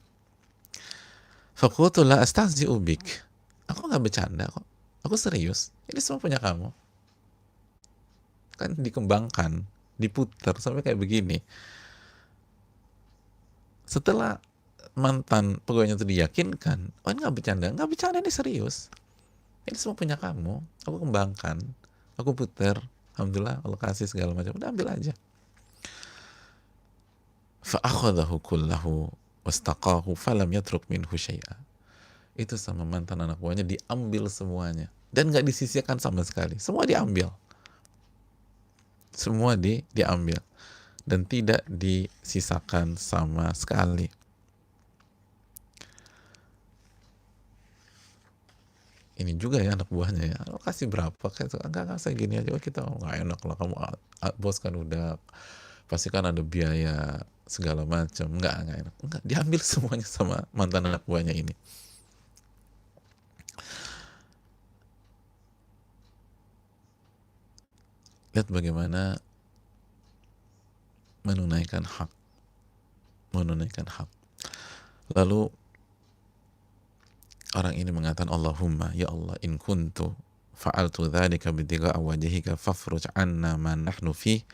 Fakultu la astahzi'u bik. Aku nggak bercanda kok. Aku serius. Ini semua punya kamu. Kan dikembangkan, diputar sampai kayak begini. Setelah mantan pegawainya itu diyakinkan, ini nggak bercanda, ini serius. Ini semua punya kamu. Aku kembangkan, aku putar. Alhamdulillah, Allah kasih segala macam. Udah ambil aja. Fa'akhadahu kullahu wastaqahu falam yatruk minhu syai'a. Itu sama mantan anak buahnya diambil semuanya. Dan nggak disisihkan sama sekali. Semua diambil. Semua diambil. Dan tidak disisakan sama sekali. Ini juga ya anak buahnya ya, lo kasih berapa? Kayak enggak saya gini aja, kita nggak enak lah, kamu bos kan udah pasti kan ada biaya segala macam, enggak enak, enggak, diambil semuanya sama mantan anak buahnya ini. Lihat bagaimana menunaikan hak. Lalu orang ini mengatakan, Allahumma, ya Allah, in kuntu fa'altu dzalika bitiga'a wajhika fafruj 'anna ma nahnu fi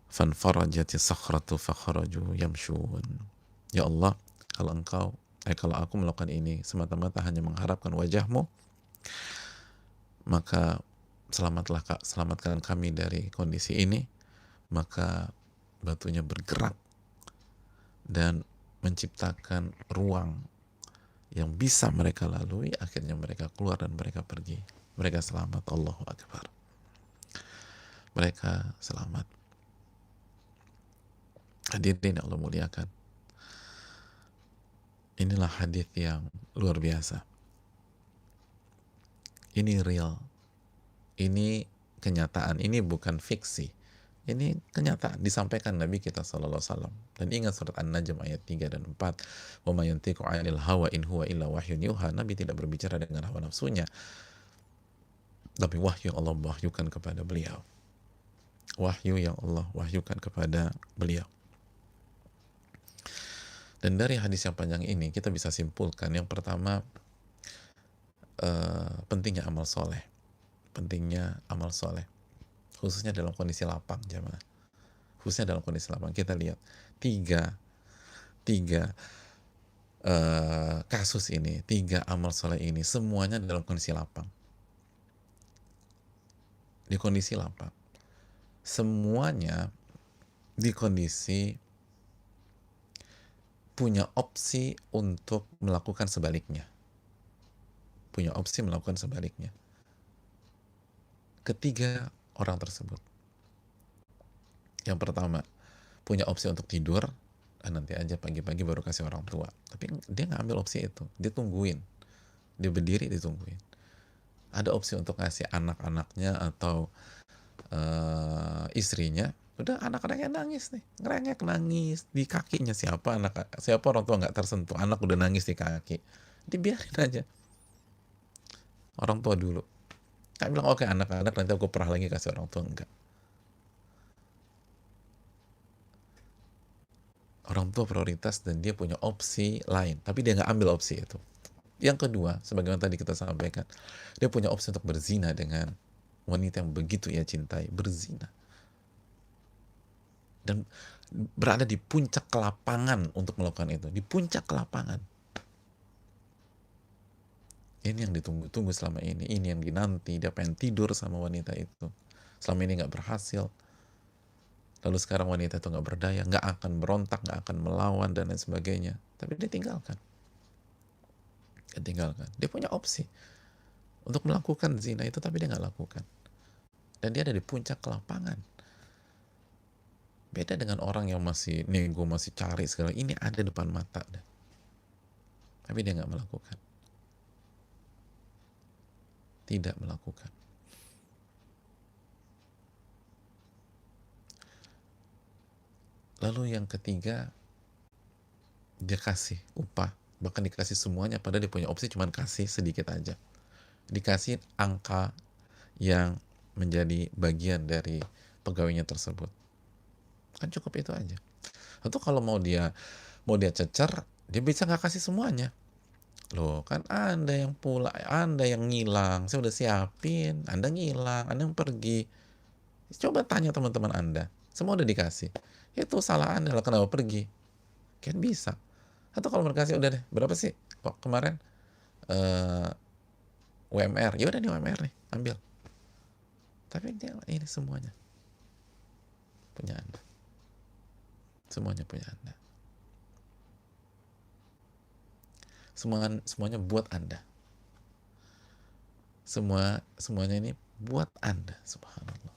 fanfarajati sakhratu fakharaju yamshun. Ya Allah, kalau aku melakukan ini semata-mata hanya mengharapkan wajahmu, maka selamatkan kami dari kondisi ini. Maka batunya bergerak dan menciptakan ruang yang bisa mereka lalui. Akhirnya mereka keluar dan mereka pergi. Mereka selamat. Allahu Akbar. Mereka selamat. Hadirin Allah muliakan, inilah hadis yang luar biasa. Ini real. Ini kenyataan. Ini bukan fiksi. Ini kenyataan disampaikan Nabi kita SAW. Dan ingat surat An-Najm ayat 3 dan 4. Wa ma yantiqu 'anil hawa in huwa illa wahyun yuha. Nabi tidak berbicara dengan hawa nafsunya, tapi wahyu yang Allah wahyukan kepada beliau. Wahyu yang Allah wahyukan kepada beliau. Dan dari hadis yang panjang ini kita bisa simpulkan, yang pertama, pentingnya amal soleh. Pentingnya amal soleh, khususnya dalam kondisi lapang, jamaah. Khususnya dalam kondisi lapang. Kita lihat tiga kasus ini, 3 amal soleh ini, semuanya dalam kondisi lapang. Di kondisi lapang. Semuanya di kondisi punya opsi untuk melakukan sebaliknya. Punya opsi melakukan sebaliknya. Ketiga orang tersebut. Yang pertama, punya opsi untuk tidur, nanti aja pagi-pagi baru kasih orang tua. Tapi dia nggak ambil opsi itu. Dia tungguin. Dia berdiri, ditungguin. Ada opsi untuk ngasih anak-anaknya atau istrinya. Udah anak-anaknya nangis nih, ngerengek, nangis di kakinya. Siapa orang tua nggak tersentuh, anak udah nangis di kaki, dibiarin aja. Orang tua dulu. Nggak bilang oke anak-anak nanti aku perah lagi kasih orang tua, enggak. Orang tua prioritas dan dia punya opsi lain, tapi dia nggak ambil opsi itu. Yang kedua, sebagaimana tadi kita sampaikan, dia punya opsi untuk berzina dengan wanita yang begitu ia cintai, berzina. Dan berada di puncak kelapangan untuk melakukan itu, di puncak kelapangan. Ini yang ditunggu-tunggu selama ini yang dinanti, dia pengen tidur sama wanita itu. Selama ini nggak berhasil, lalu sekarang wanita itu nggak berdaya, nggak akan berontak, nggak akan melawan dan lain sebagainya. Tapi dia tinggalkan. Dia punya opsi untuk melakukan zina itu, tapi dia nggak lakukan. Dan dia ada di puncak kelapangan. Beda dengan orang yang masih nego, masih cari segala, ini ada depan mata deh. Tapi dia nggak melakukan. Tidak melakukan. Lalu yang ketiga, dia kasih upah, bahkan dikasih semuanya, padahal dia punya opsi cuman kasih sedikit aja. Dikasih angka yang menjadi bagian dari pegawainya tersebut. Kan cukup itu aja. Atau kalau mau dia cecer, dia bisa nggak kasih semuanya. Loh, kan Anda yang Anda yang ngilang, saya udah siapin, Anda ngilang, Anda yang pergi. Coba tanya teman-teman Anda, semua udah dikasih. Itu salah Anda lah, kenapa pergi? Kan bisa. Atau kalau mereka kasih, udah deh, berapa sih kok kemarin UMR? Ya udah nih UMR nih, ambil. Tapi dia ini semuanya punya Anda. Semuanya punya Anda. Semuanya buat Anda. Semuanya ini buat Anda, subhanallah.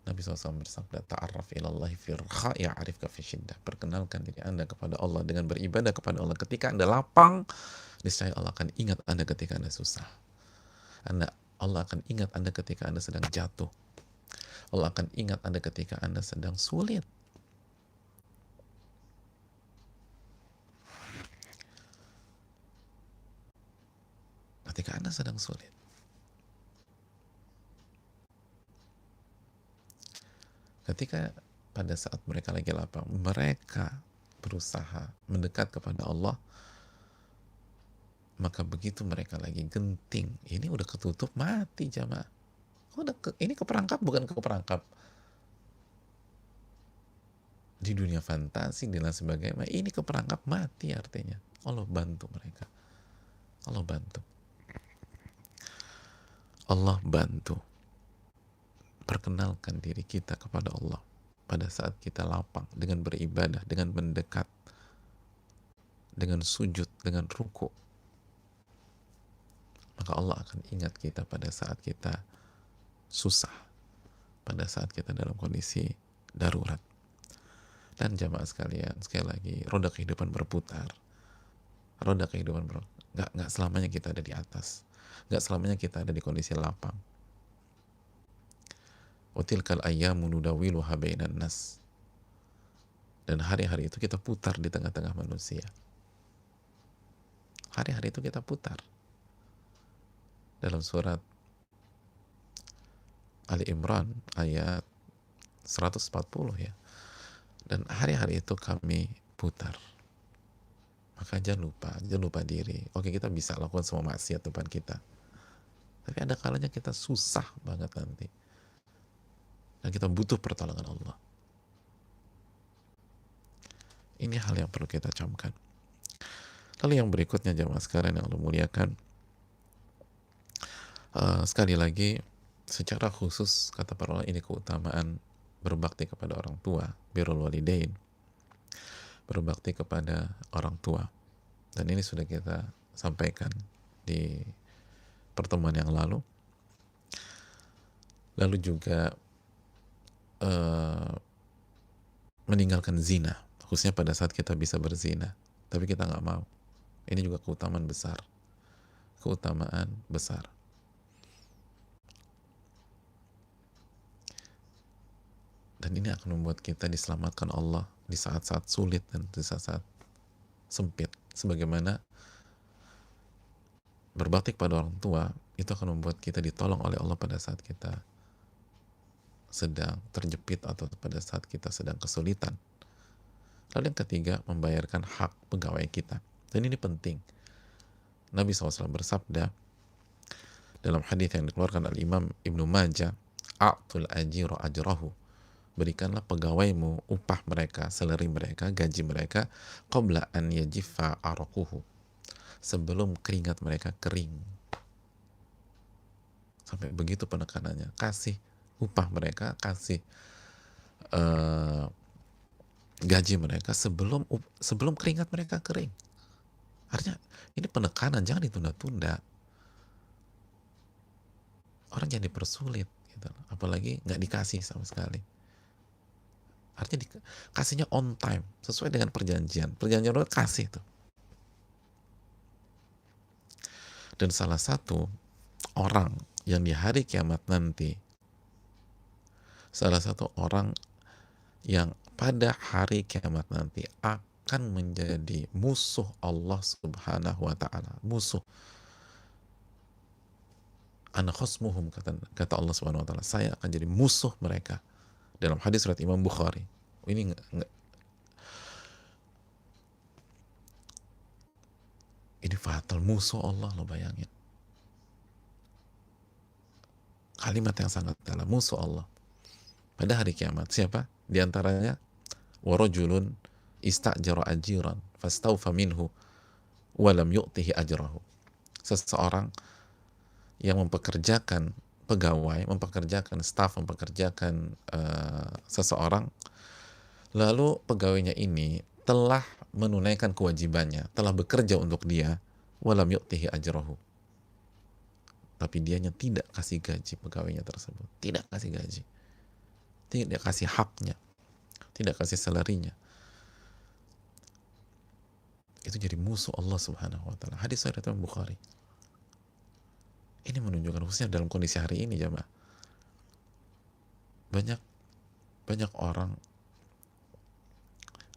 Nabi SAW bersabda, ta'arraf ilallahi fi raha ya'rifka fi syiddah. Perkenalkan diri Anda kepada Allah dengan beribadah kepada Allah ketika Anda lapang, niscaya Allah akan ingat Anda ketika Anda susah. Allah akan ingat Anda ketika Anda sedang jatuh. Allah akan ingat Anda ketika Anda sedang sulit. Ketika Anda sedang sulit. Ketika pada saat mereka lagi lapang, mereka berusaha mendekat kepada Allah, maka begitu mereka lagi genting, ini udah ketutup, mati jamaah. Ini keperangkap bukan keperangkap di dunia fantasi dan sebagainya. Ini keperangkap mati artinya. Allah bantu mereka. Allah bantu. Allah bantu. Perkenalkan diri kita kepada Allah pada saat kita lapang dengan beribadah, dengan mendekat, dengan sujud, dengan ruku. Maka Allah akan ingat kita pada saat kita susah, pada saat kita dalam kondisi darurat. Dan jamaah sekalian, sekali lagi, roda kehidupan berputar. Roda kehidupan berputar. Nggak selamanya kita ada di atas. Nggak selamanya kita ada di kondisi lapang. Utilkal ayyamu nudawiluha bainan nas. Dan hari-hari itu kita putar di tengah-tengah manusia. Hari-hari itu kita putar. Dalam surat Ali Imran ayat 140 ya. Dan hari-hari itu kami putar. Maka jangan lupa diri. Oke, kita bisa lakukan semua maksiat depan kita. Tapi ada kalanya kita susah banget nanti. Dan kita butuh pertolongan Allah. Ini hal yang perlu kita camkan. Lalu yang berikutnya jamaah sekalian yang Allah muliakan, sekali lagi secara khusus kata para ulama ini keutamaan berbakti kepada orang tua, birrul walidain, berbakti kepada orang tua. Dan ini sudah kita sampaikan di pertemuan yang lalu. Lalu juga meninggalkan zina, khususnya pada saat kita bisa berzina, tapi kita nggak mau. Ini juga keutamaan besar. Keutamaan besar. Dan ini akan membuat kita diselamatkan Allah di saat-saat sulit dan di saat-saat sempit. Sebagaimana berbakti kepada orang tua itu akan membuat kita ditolong oleh Allah pada saat kita sedang terjepit atau pada saat kita sedang kesulitan. Lalu yang ketiga, membayarkan hak pegawai kita. Dan ini penting. Nabi SAW bersabda dalam hadis yang dikeluarkan oleh Imam Ibnu Majah, "A'tul ajira ajrahu." Berikanlah pegawaimu upah mereka, salary mereka, gaji mereka, qabla an yajiffa araquhu. Sebelum keringat mereka kering. Sampai begitu penekanannya. Kasih upah mereka, kasih gaji mereka sebelum keringat mereka kering. Artinya ini penekanan, jangan ditunda-tunda. Orang jangan dipersulit, gitu. Apalagi nggak dikasih sama sekali. Artinya kasihnya on time, sesuai dengan perjanjian. Perjanjian udah kasih tuh. Dan salah satu orang yang di hari kiamat nanti, salah satu orang yang pada hari kiamat nanti akan menjadi musuh Allah Subhanahu wa ta'ala, musuh. Ana khosmuhum, kata Allah Subhanahu wa ta'ala, saya akan jadi musuh mereka. Dalam hadis riwayat Imam Bukhari. Ini fatal, musuh Allah, lo bayangin. Kalimat yang sangat dalam, musuh Allah. Pada hari kiamat, siapa? Di antaranya, warajulun istajara ajiran fastawfa minhu walam yu'tihi ajrahu. Seseorang yang mempekerjakan pegawai, mempekerjakan staf, mempekerjakan seseorang, lalu pegawainya ini telah menunaikan kewajibannya, telah bekerja untuk dia, walam yu'tihi ajrahu, tapi dianya tidak kasih gaji pegawainya tersebut, tidak kasih gaji, tidak kasih haknya, tidak kasih salarinya, itu jadi musuh Allah Subhanahu wa ta'ala. Hadis sahih riwayat Bukhari. Ini menunjukkan, khususnya dalam kondisi hari ini, jamaah, banyak orang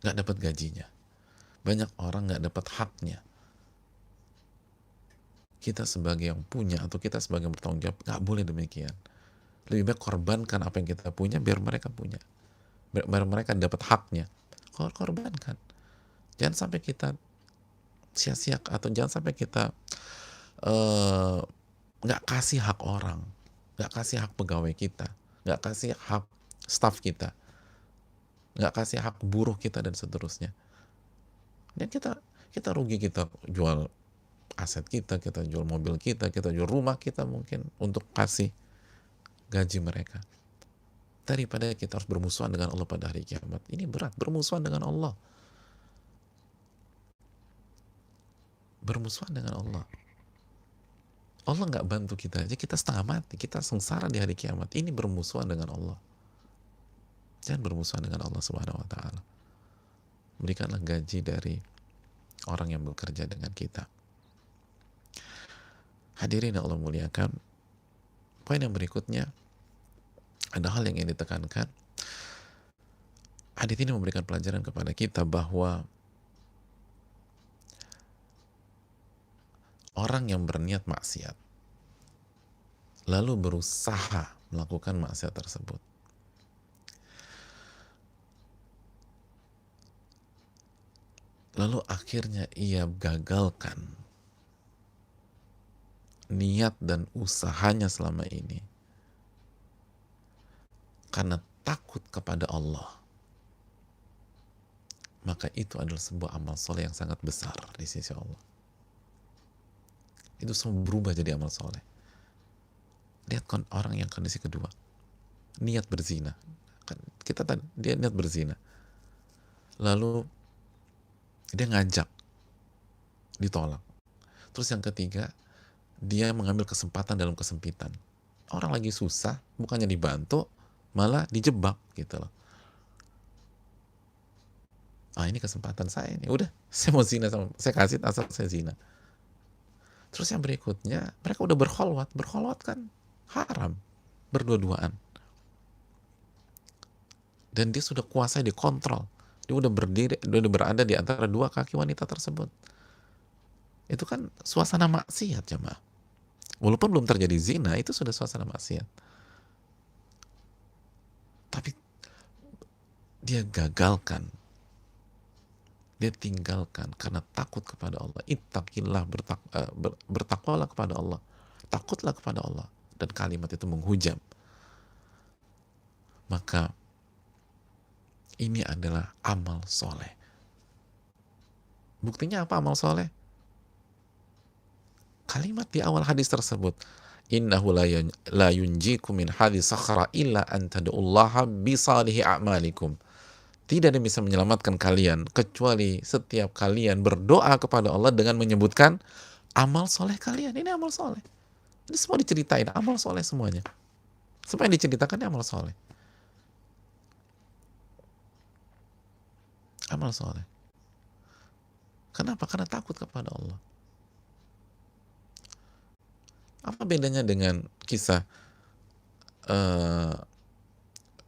nggak dapat gajinya, banyak orang nggak dapat haknya. Kita sebagai yang punya, atau kita sebagai yang bertanggung jawab, nggak boleh demikian. Lebih baik korbankan apa yang kita punya biar mereka punya, biar mereka dapat haknya. Korbankan. Jangan sampai kita sia-sia, atau jangan sampai kita nggak kasih hak orang, nggak kasih hak pegawai kita, nggak kasih hak staf kita, nggak kasih hak buruh kita, dan seterusnya. Dan kita rugi, kita jual aset kita jual mobil kita jual rumah kita mungkin untuk kasih gaji mereka, daripada kita harus bermusuhan dengan Allah pada hari kiamat. Ini berat, bermusuhan dengan Allah, bermusuhan dengan Allah. Allah nggak bantu kita aja, kita setengah mati, kita sengsara di hari kiamat. Ini bermusuhan dengan Allah. Jangan bermusuhan dengan Allah Subhanahu wa ta'ala. Berikanlah gaji dari orang yang bekerja dengan kita. Hadirin yang Allah muliakan, poin yang berikutnya ada hal yang ingin ditekankan. Hadits ini memberikan pelajaran kepada kita bahwa orang yang berniat maksiat lalu berusaha melakukan maksiat tersebut, lalu akhirnya ia gagalkan niat dan usahanya selama ini karena takut kepada Allah, maka itu adalah sebuah amal soleh yang sangat besar di sisi Allah. Itu semua berubah jadi amal soleh. Lihat orang yang kondisi kedua, niat berzina. Kita tadi, dia niat berzina, lalu dia ngajak, ditolak. Terus yang ketiga, dia mengambil kesempatan dalam kesempitan. Orang lagi susah, bukannya dibantu, malah dijebak gitu loh. Ini kesempatan saya ini, udah, saya mau zina sama, saya kasih asal saya zina. Terus yang berikutnya, mereka udah berkholwat kan haram, berdua-duaan. Dan dia sudah kuasai, dikontrol. Dia udah berdiri, udah berada di antara dua kaki wanita tersebut. Itu kan suasana maksiat, jemaah. Walaupun belum terjadi zina, itu sudah suasana maksiat. Tapi dia gagalkan dia tinggalkan karena takut kepada Allah. Ittaqillah, bertakwalah kepada Allah, takutlah kepada Allah, dan kalimat itu menghujam. Maka ini adalah amal soleh. Buktinya apa amal soleh? Kalimat di awal hadis tersebut, innahu la yunjikum min hadis sakhra illa an tad'ullaha bisalihi a'malikum. Tidak ada yang bisa menyelamatkan kalian kecuali setiap kalian berdoa kepada Allah dengan menyebutkan amal soleh kalian. Ini amal soleh. Ini semua diceritain amal soleh semuanya. Semua yang diceritakan ini amal soleh. Amal soleh. Kenapa? Karena takut kepada Allah. Apa bedanya dengan kisah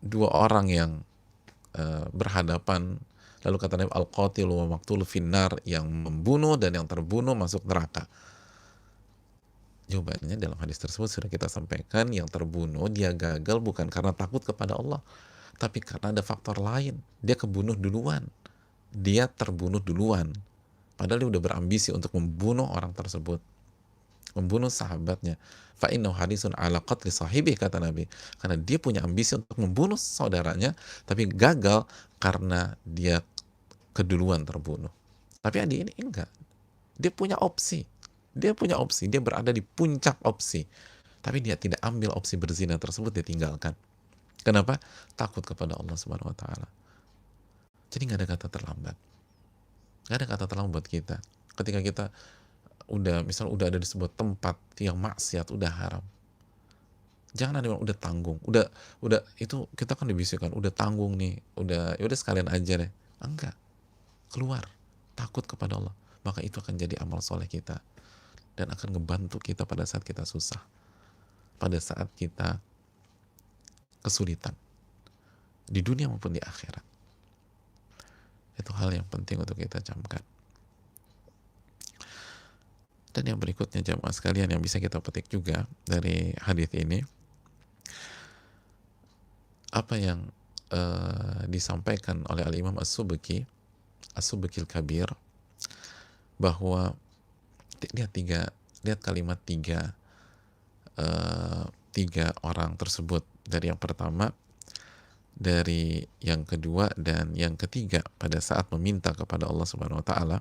dua orang yang berhadapan, lalu kata Nabi al-qatil wa maqtul finnar, yang membunuh dan yang terbunuh masuk neraka? Jawabannya dalam hadis tersebut sudah kita sampaikan, yang terbunuh dia gagal bukan karena takut kepada Allah, tapi karena ada faktor lain. Dia kebunuh duluan, dia terbunuh duluan, padahal dia udah berambisi untuk membunuh orang tersebut, membunuh sahabatnya. Fa innahu harisun ala qatli sahibi, kata Nabi, karena dia punya ambisi untuk membunuh saudaranya, tapi gagal karena dia keduluan terbunuh. Tapi Adi ini enggak, dia punya opsi, dia berada di puncak opsi, tapi dia tidak ambil opsi berzina tersebut, dia tinggalkan. Kenapa? Takut kepada Allah Subhanahu wa taala. Jadi nggak ada kata terlambat, nggak ada kata terlambat buat kita ketika kita udah ada di sebuah tempat yang maksiat, udah haram. Jangan ada yang udah tanggung, udah itu kita kan dibisikkan udah tanggung nih, udah sekalian aja deh. Enggak, keluar, takut kepada Allah, maka itu akan jadi amal soleh kita dan akan ngebantu kita pada saat kita susah, pada saat kita kesulitan di dunia maupun di akhirat. Itu hal yang penting untuk kita camkan. Dan yang berikutnya jamaah sekalian yang bisa kita petik juga dari hadis ini, apa yang disampaikan oleh Al-Imam As-Subki Al-Kabir, bahwa lihat kalimat tiga orang tersebut, dari yang pertama, dari yang kedua, dan yang ketiga pada saat meminta kepada Allah Subhanahu wa taala.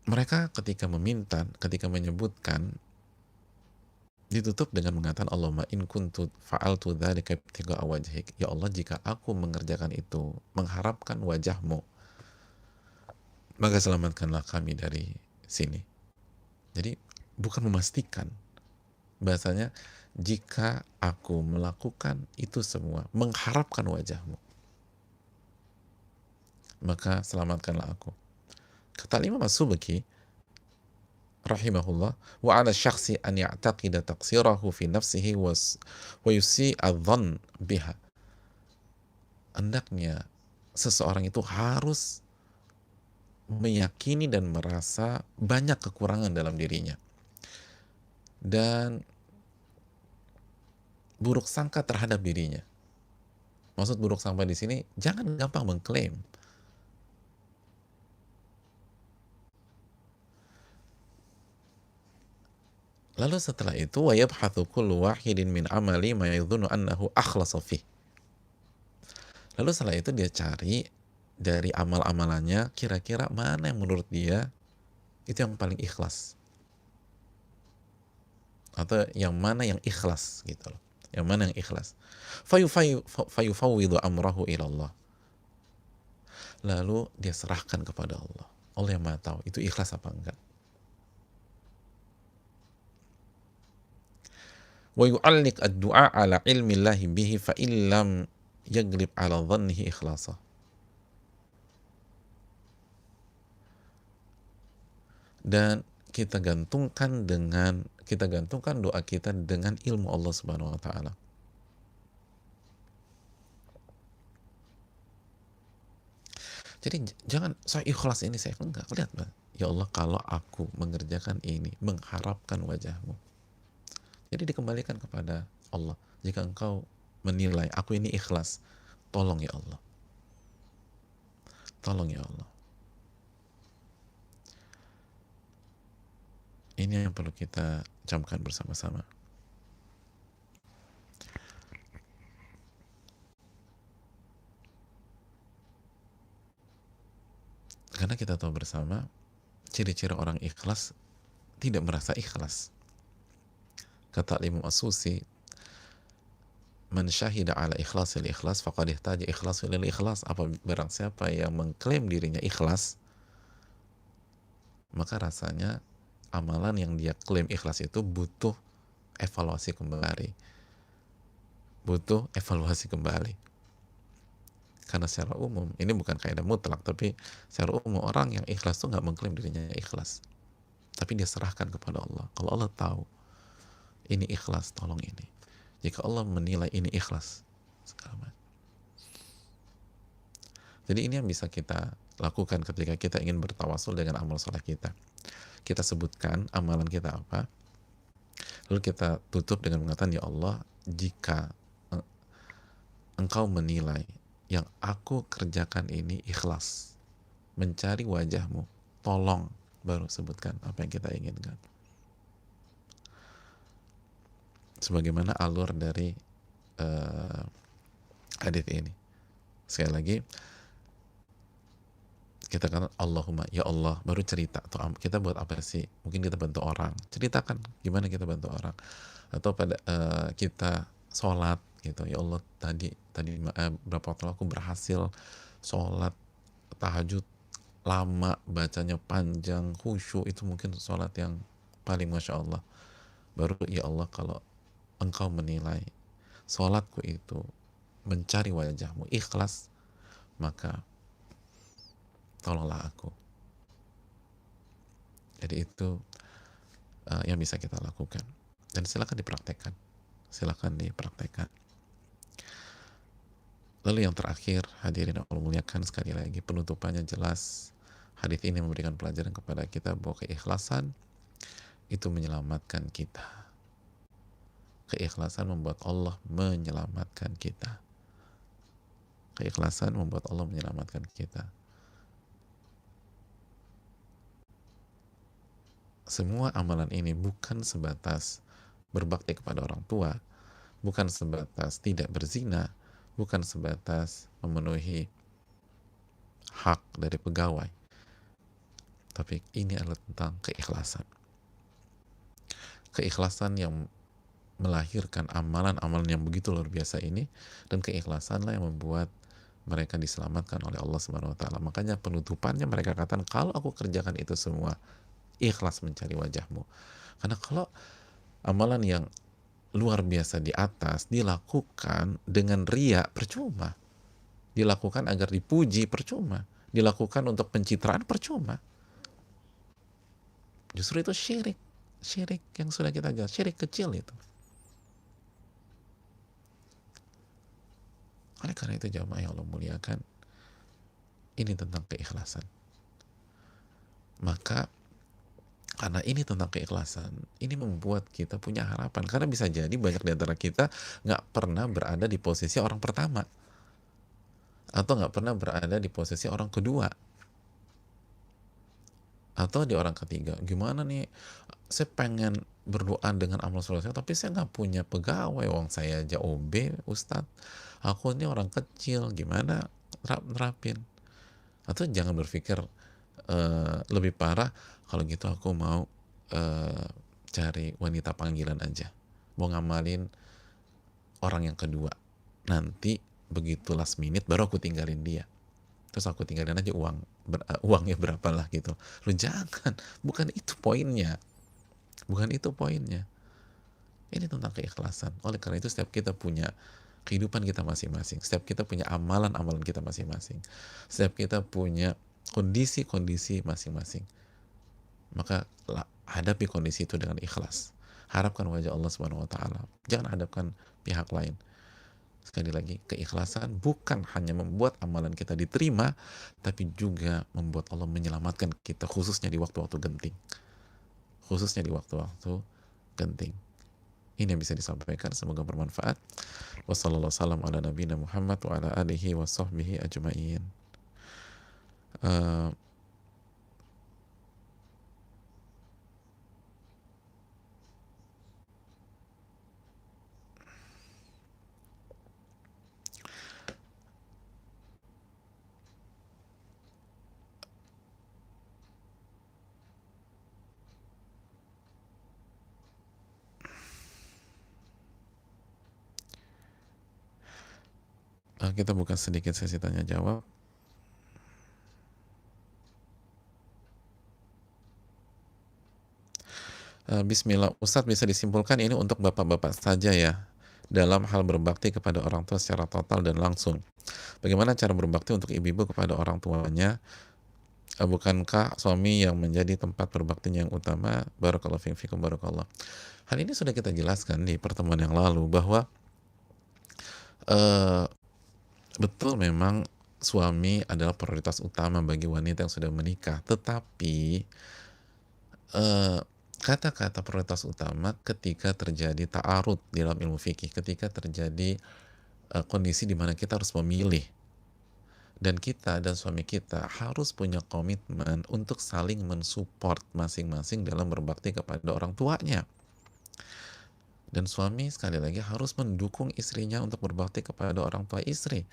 Mereka ketika menyebutkan, ditutup dengan mengatakan Allahumma in kuntu fa'altu dzalika ibtigha'a wajhik, ya Allah, jika aku mengerjakan itu mengharapkan wajahmu, maka selamatkanlah kami dari sini. Jadi bukan memastikan, bahasanya jika aku melakukan itu semua mengharapkan wajahmu, maka selamatkanlah aku. Kata Imam As-Subki rahimahullah, wa 'ala syakhsi an ya'taqida taqsirahu fi nafsihi wa yusi'a dhann biha. Hendaknya seseorang itu harus meyakini dan merasa banyak kekurangan dalam dirinya dan buruk sangka terhadap dirinya. Maksud buruk sangka di sini, jangan gampang mengklaim. Lalu setelah itu, wa yabhathu kullu wahidin min amali ma yadhunnu annahu akhlasa fih. Lalu setelah itu dia cari dari amal-amalannya, kira-kira mana yang menurut dia itu yang paling ikhlas, atau yang mana yang ikhlas gitu loh. Yang mana yang ikhlas. Fayufawwidhu amrahu ilallah. Lalu dia serahkan kepada Allah. Allah yang Maha tahu itu ikhlas apa enggak. Wa yu'alliq ad-du'a ala ilmi Allahi bihi fa illam yaglib ala dhannihi ikhlasa. Dan kita gantungkan doa kita dengan ilmu Allah Subhanahu wa taala. Jadi jangan saya ikhlas ini, saya enggak. Lihat, ya Allah, kalau aku mengerjakan ini mengharapkan wajahmu. Jadi dikembalikan kepada Allah. Jika engkau menilai aku ini ikhlas, tolong ya Allah. Tolong ya Allah. Ini yang perlu kita camkan bersama-sama. Karena kita tahu bersama, ciri-ciri orang ikhlas tidak merasa ikhlas. Kata Imam As-Susi, man syahida ala ikhlasil ikhlas faqad ihtaja ikhlasul lil ikhlas. Apa barang siapa yang mengklaim dirinya ikhlas, maka rasanya amalan yang dia klaim ikhlas itu butuh evaluasi kembali. Butuh evaluasi kembali. Karena secara umum, ini bukan kaidah mutlak, tapi secara umum orang yang ikhlas itu nggak mengklaim dirinya ikhlas. Tapi dia serahkan kepada Allah. Kalau Allah tahu, ini ikhlas, tolong ini. Jika Allah menilai ini ikhlas, segala macam. Jadi ini yang bisa kita lakukan ketika kita ingin bertawasul dengan amal soleh kita. Kita sebutkan amalan kita apa, lalu kita tutup dengan mengatakan, ya Allah, jika Engkau menilai yang aku kerjakan ini ikhlas, mencari wajahmu, tolong, baru sebutkan apa yang kita inginkan. Sebagaimana alur dari hadits ini. Sekali lagi, kita katakan Allahumma, ya Allah, baru cerita. Atau kita buat apa sih? Mungkin kita bantu orang. Ceritakan gimana kita bantu orang. Atau pada kita sholat gitu, ya Allah, tadi berapa waktu aku berhasil sholat tahajud lama, bacanya panjang, khusyuk, itu mungkin sholat yang paling Masya Allah. Baru, ya Allah, kalau Engkau menilai sholatku itu mencari wajahmu, ikhlas, maka tolonglah aku. Jadi itu yang bisa kita lakukan. Dan silakan dipraktekkan. Silakan dipraktekkan. Lalu yang terakhir, hadirin Allah muliakan, sekali lagi penutupannya jelas. Hadits ini memberikan pelajaran kepada kita bahwa keikhlasan itu menyelamatkan kita. Keikhlasan membuat Allah menyelamatkan kita. Keikhlasan membuat Allah menyelamatkan kita. Semua amalan ini bukan sebatas berbakti kepada orang tua, bukan sebatas tidak berzina, bukan sebatas memenuhi hak dari pegawai, tapi ini adalah tentang keikhlasan. Keikhlasan yang melahirkan amalan-amalan yang begitu luar biasa ini, dan keikhlasanlah yang membuat mereka diselamatkan oleh Allah Subhanahu wa taala. Makanya penutupannya mereka katakan, kalau aku kerjakan itu semua, ikhlas mencari wajahmu. Karena kalau amalan yang luar biasa di atas dilakukan dengan ria, percuma. Dilakukan agar dipuji, percuma. Dilakukan untuk pencitraan, percuma. Justru itu syirik. Syirik yang sudah kita jelas, syirik kecil itu. Oleh karena itu, jamaah yang Allah muliakan, ini tentang keikhlasan. Maka karena ini tentang keikhlasan, ini membuat kita punya harapan. Karena bisa jadi banyak di antara kita nggak pernah berada di posisi orang pertama, atau nggak pernah berada di posisi orang kedua, atau di orang ketiga. Gimana nih, saya pengen berdoa dengan amal soleh, tapi saya nggak punya pegawai, wong saya aja OB, Ustadz, aku ini orang kecil, gimana nerapin? Atau jangan berpikir lebih parah, kalau gitu aku mau cari wanita panggilan aja, mau ngamalin orang yang kedua, nanti begitu last minute baru aku tinggalin dia, terus aku tinggalin aja uangnya berapa lah gitu. Lu jangan, bukan itu poinnya, bukan itu poinnya. Ini tentang keikhlasan. Oleh karena itu, setiap kita punya kehidupan kita masing-masing, setiap kita punya amalan-amalan kita masing-masing, setiap kita punya kondisi-kondisi masing-masing, maka hadapi kondisi itu dengan ikhlas. Harapkan wajah Allah Subhanahu wa taala. Jangan hadapkan pihak lain. Sekali lagi, keikhlasan bukan hanya membuat amalan kita diterima, tapi juga membuat Allah menyelamatkan kita, khususnya di waktu-waktu genting. Khususnya di waktu-waktu genting. Ini yang bisa disampaikan, semoga bermanfaat. Wassalamualaikum warahmatullahi wabarakatuh. Eh, kita buka sedikit sesi tanya jawab. Bismillah, Ustadz, bisa disimpulkan ini untuk bapak-bapak saja ya, dalam hal berbakti kepada orang tua secara total dan langsung. Bagaimana cara berbakti untuk ibu-ibu kepada orang tuanya? Bukankah suami yang menjadi tempat berbaktinya yang utama? Barakallahu fiikum, barakallah. Hal ini sudah kita jelaskan di pertemuan yang lalu bahwa eh, betul memang suami adalah prioritas utama bagi wanita yang sudah menikah, tetapi eh, kata-kata prioritas utama ketika terjadi ta'arud di dalam ilmu fikih, ketika terjadi kondisi di mana kita harus memilih, dan kita dan suami kita harus punya komitmen untuk saling mensupport masing-masing dalam berbakti kepada orang tuanya. Dan suami sekali lagi harus mendukung istrinya untuk berbakti kepada orang tua istri,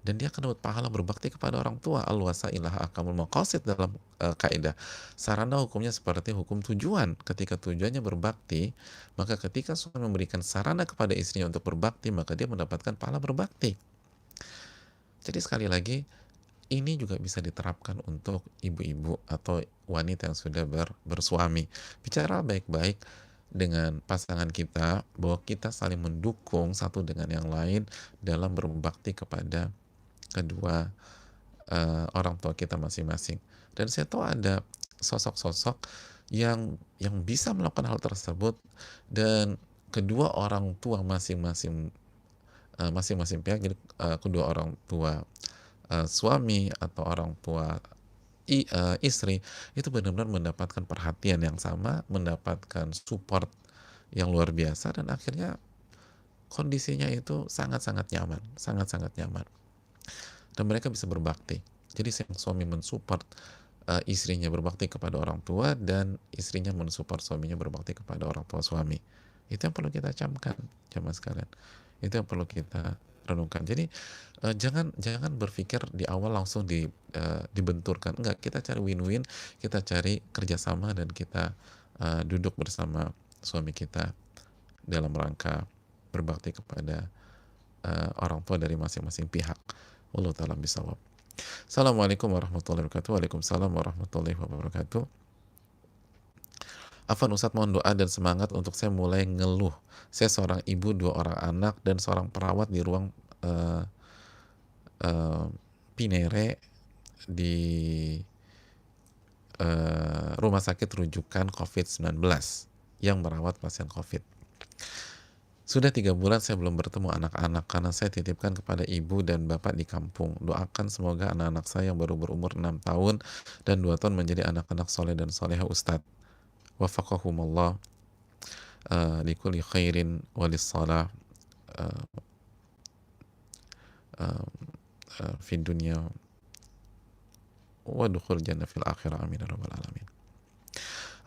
dan dia akan dapat pahala berbakti kepada orang tua. Al-wasailah akamul maqasid dalam kaidah. Sarana hukumnya seperti hukum tujuan. Ketika tujuannya berbakti, maka ketika suami memberikan sarana kepada istrinya untuk berbakti, maka dia mendapatkan pahala berbakti. Jadi sekali lagi, ini juga bisa diterapkan untuk ibu-ibu atau wanita yang sudah bersuami. Bicara baik-baik dengan pasangan kita bahwa kita saling mendukung satu dengan yang lain dalam berbakti kepada kedua orang tua kita masing-masing. Dan saya tahu ada sosok-sosok yang bisa melakukan hal tersebut, dan kedua orang tua masing-masing masing-masing pihak, jadi kedua orang tua suami atau orang tua istri itu benar-benar mendapatkan perhatian yang sama, mendapatkan support yang luar biasa, dan akhirnya kondisinya itu sangat-sangat nyaman, sangat-sangat nyaman, dan mereka bisa berbakti. Jadi sang suami mensupport istrinya berbakti kepada orang tua, dan istrinya mensupport suaminya berbakti kepada orang tua suami. Itu yang perlu kita camkan, jamaah sekalian. Itu yang perlu kita renungkan. Jadi jangan berpikir di awal langsung dibenturkan. Enggak, kita cari win-win, kita cari kerjasama, dan kita duduk bersama suami kita dalam rangka berbakti kepada orang tua dari masing-masing pihak. Wallahu ta'ala bishawab. Assalamualaikum warahmatullahi wabarakatuh. Waalaikumsalam warahmatullahi wabarakatuh. Afan Ustadz, mohon doa dan semangat untuk saya mulai ngeluh. Saya seorang ibu, 2 orang anak, dan seorang perawat di ruang Pinere di rumah sakit rujukan COVID-19 yang merawat pasien COVID. Sudah 3 bulan saya belum bertemu anak-anak karena saya titipkan kepada ibu dan bapak di kampung. Doakan semoga anak-anak saya yang baru berumur 6 tahun dan 2 tahun menjadi anak-anak soleh dan soleha Ustadz. Wafaqahumullah likulli khairin walis-salah fi dunya wa dukhul jannah fil akhirah, amin ya rabbal alamin.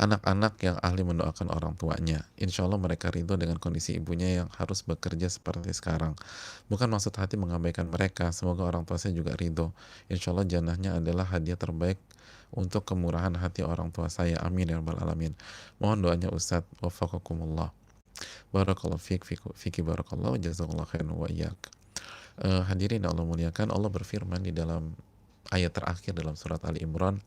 Anak-anak yang ahli mendoakan orang tuanya, insya Allah mereka ridho dengan kondisi ibunya yang harus bekerja seperti sekarang. Bukan maksud hati mengabaikan mereka, semoga orang tua saya juga ridho. Insya Allah jannahnya adalah hadiah terbaik untuk kemurahan hati orang tua saya, amin ya rabbal alamin. Mohon doanya Ustadz, wafaqakumullah. Barakallahu fiki barakallahu, jazakallahu khairan wa iyyak. Hadirin Allah muliakan, Allah berfirman di dalam ayat terakhir dalam surat Ali Imran,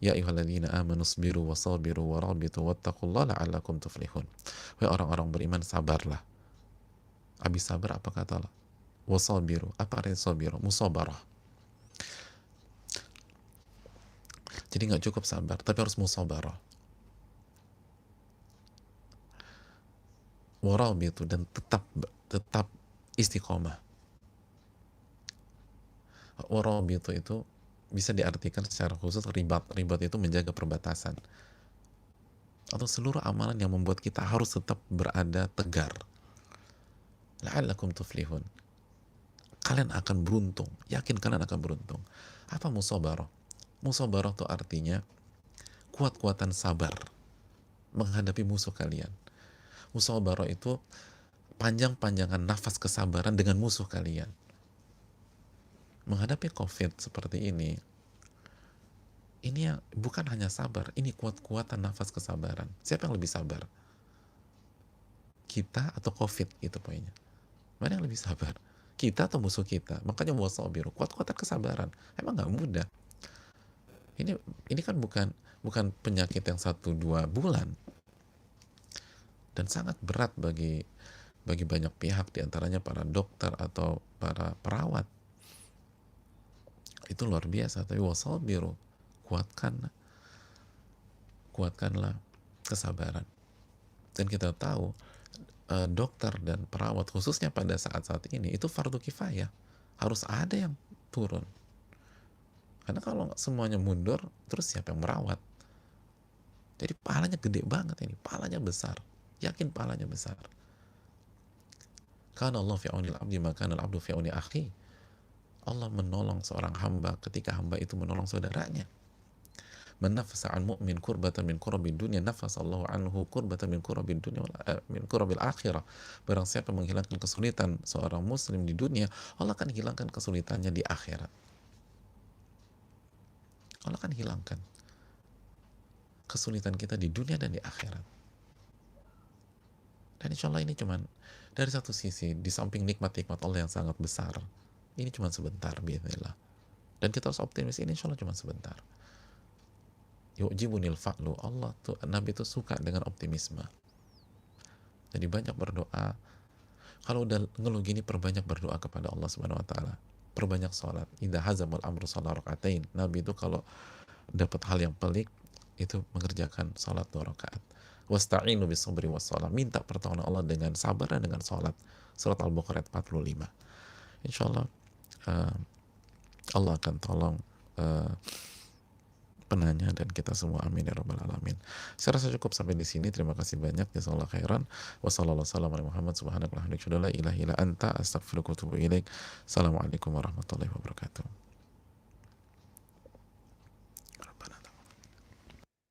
ya ayyuhalladzina amanu sabiru wasabiru warabitu wattaqullaha la'allakum tuflihun. Wahai orang-orang beriman, sabarlah. Habis sabar apa kata Allah? Wasabiru. Apa artinya sabiru? Musabarah. Jadi nggak cukup sabar, tapi harus musabarah. Warabitu, dan tetap istiqomah. Warabitu itu bisa diartikan secara khusus ribat. Ribat itu menjaga perbatasan, atau seluruh amalan yang membuat kita harus tetap berada tegar. La'allakum tuflihun. Kalian akan beruntung, yakin kalian akan beruntung. Apa musabarah? Musabarah itu artinya kuat-kuatan sabar menghadapi musuh kalian. Musabarah itu panjang-panjangan nafas kesabaran dengan musuh kalian. Menghadapi COVID seperti ini yang bukan hanya sabar, ini kuat-kuatan nafas kesabaran. Siapa yang lebih sabar? Kita atau COVID? Itu poinnya. Mana yang lebih sabar? Kita atau musuh kita? Makanya wasabiru, kuat-kuatan kesabaran. Emang nggak mudah. Ini kan bukan penyakit yang 1-2 bulan, dan sangat berat bagi banyak pihak, diantaranya para dokter atau para perawat. Itu luar biasa. Tapi wasabiru, kuatkanlah kesabaran. Dan kita tahu dokter dan perawat khususnya pada saat-saat ini itu fardu kifayah, harus ada yang turun. Karena kalau semuanya mundur, terus siapa yang merawat? Jadi pahalanya gede banget ini, pahalanya besar. Yakin pahalanya besar. Kana Allah fi aunil abdi maka al-abdu fi auni akhi. Allah menolong seorang hamba ketika hamba itu menolong saudaranya. Man nafasa an mu'min kurbatan min kurabil dunya nafasa Allah anhu kurbatan min kurabil dunya min kurabil akhirah. Barang siapa menghilangkan kesulitan seorang muslim di dunia, Allah akan hilangkan kesulitannya di akhirat. Allah akan hilangkan kesulitan kita di dunia dan di akhirat. Dan insya Allah ini cuman dari satu sisi, di samping nikmat-nikmat Allah yang sangat besar, ini cuma sebentar, biidznillah. Dan kita harus optimis, ini insya Allah cuma sebentar. Yu'jibunil fa'lu, Allah tuh, Nabi itu suka dengan optimisme. Jadi banyak berdoa. Kalau udah ngeluh gini, perbanyak berdoa kepada Allah Subhanahu wa taala. Perbanyak sholat. Idza hazamul amru shalat rakaatain. Nabi itu kalau dapat hal yang pelik, itu mengerjakan sholat 2 rakaat. Wasta'inu bis sabri was shalah. Minta pertolongan Allah dengan sabar dan dengan sholat. Surat Al-Baqarah 45. Insya Allah Allah akan tolong penanya dan kita semua, amin ya rabbal alamin. Saya rasa cukup sampai di sini. Terima kasih banyak, jazakallahu khairan. Wassalamualaikum warahmatullahi wabarakatuh. Assalamualaikum warahmatullahi wabarakatuh.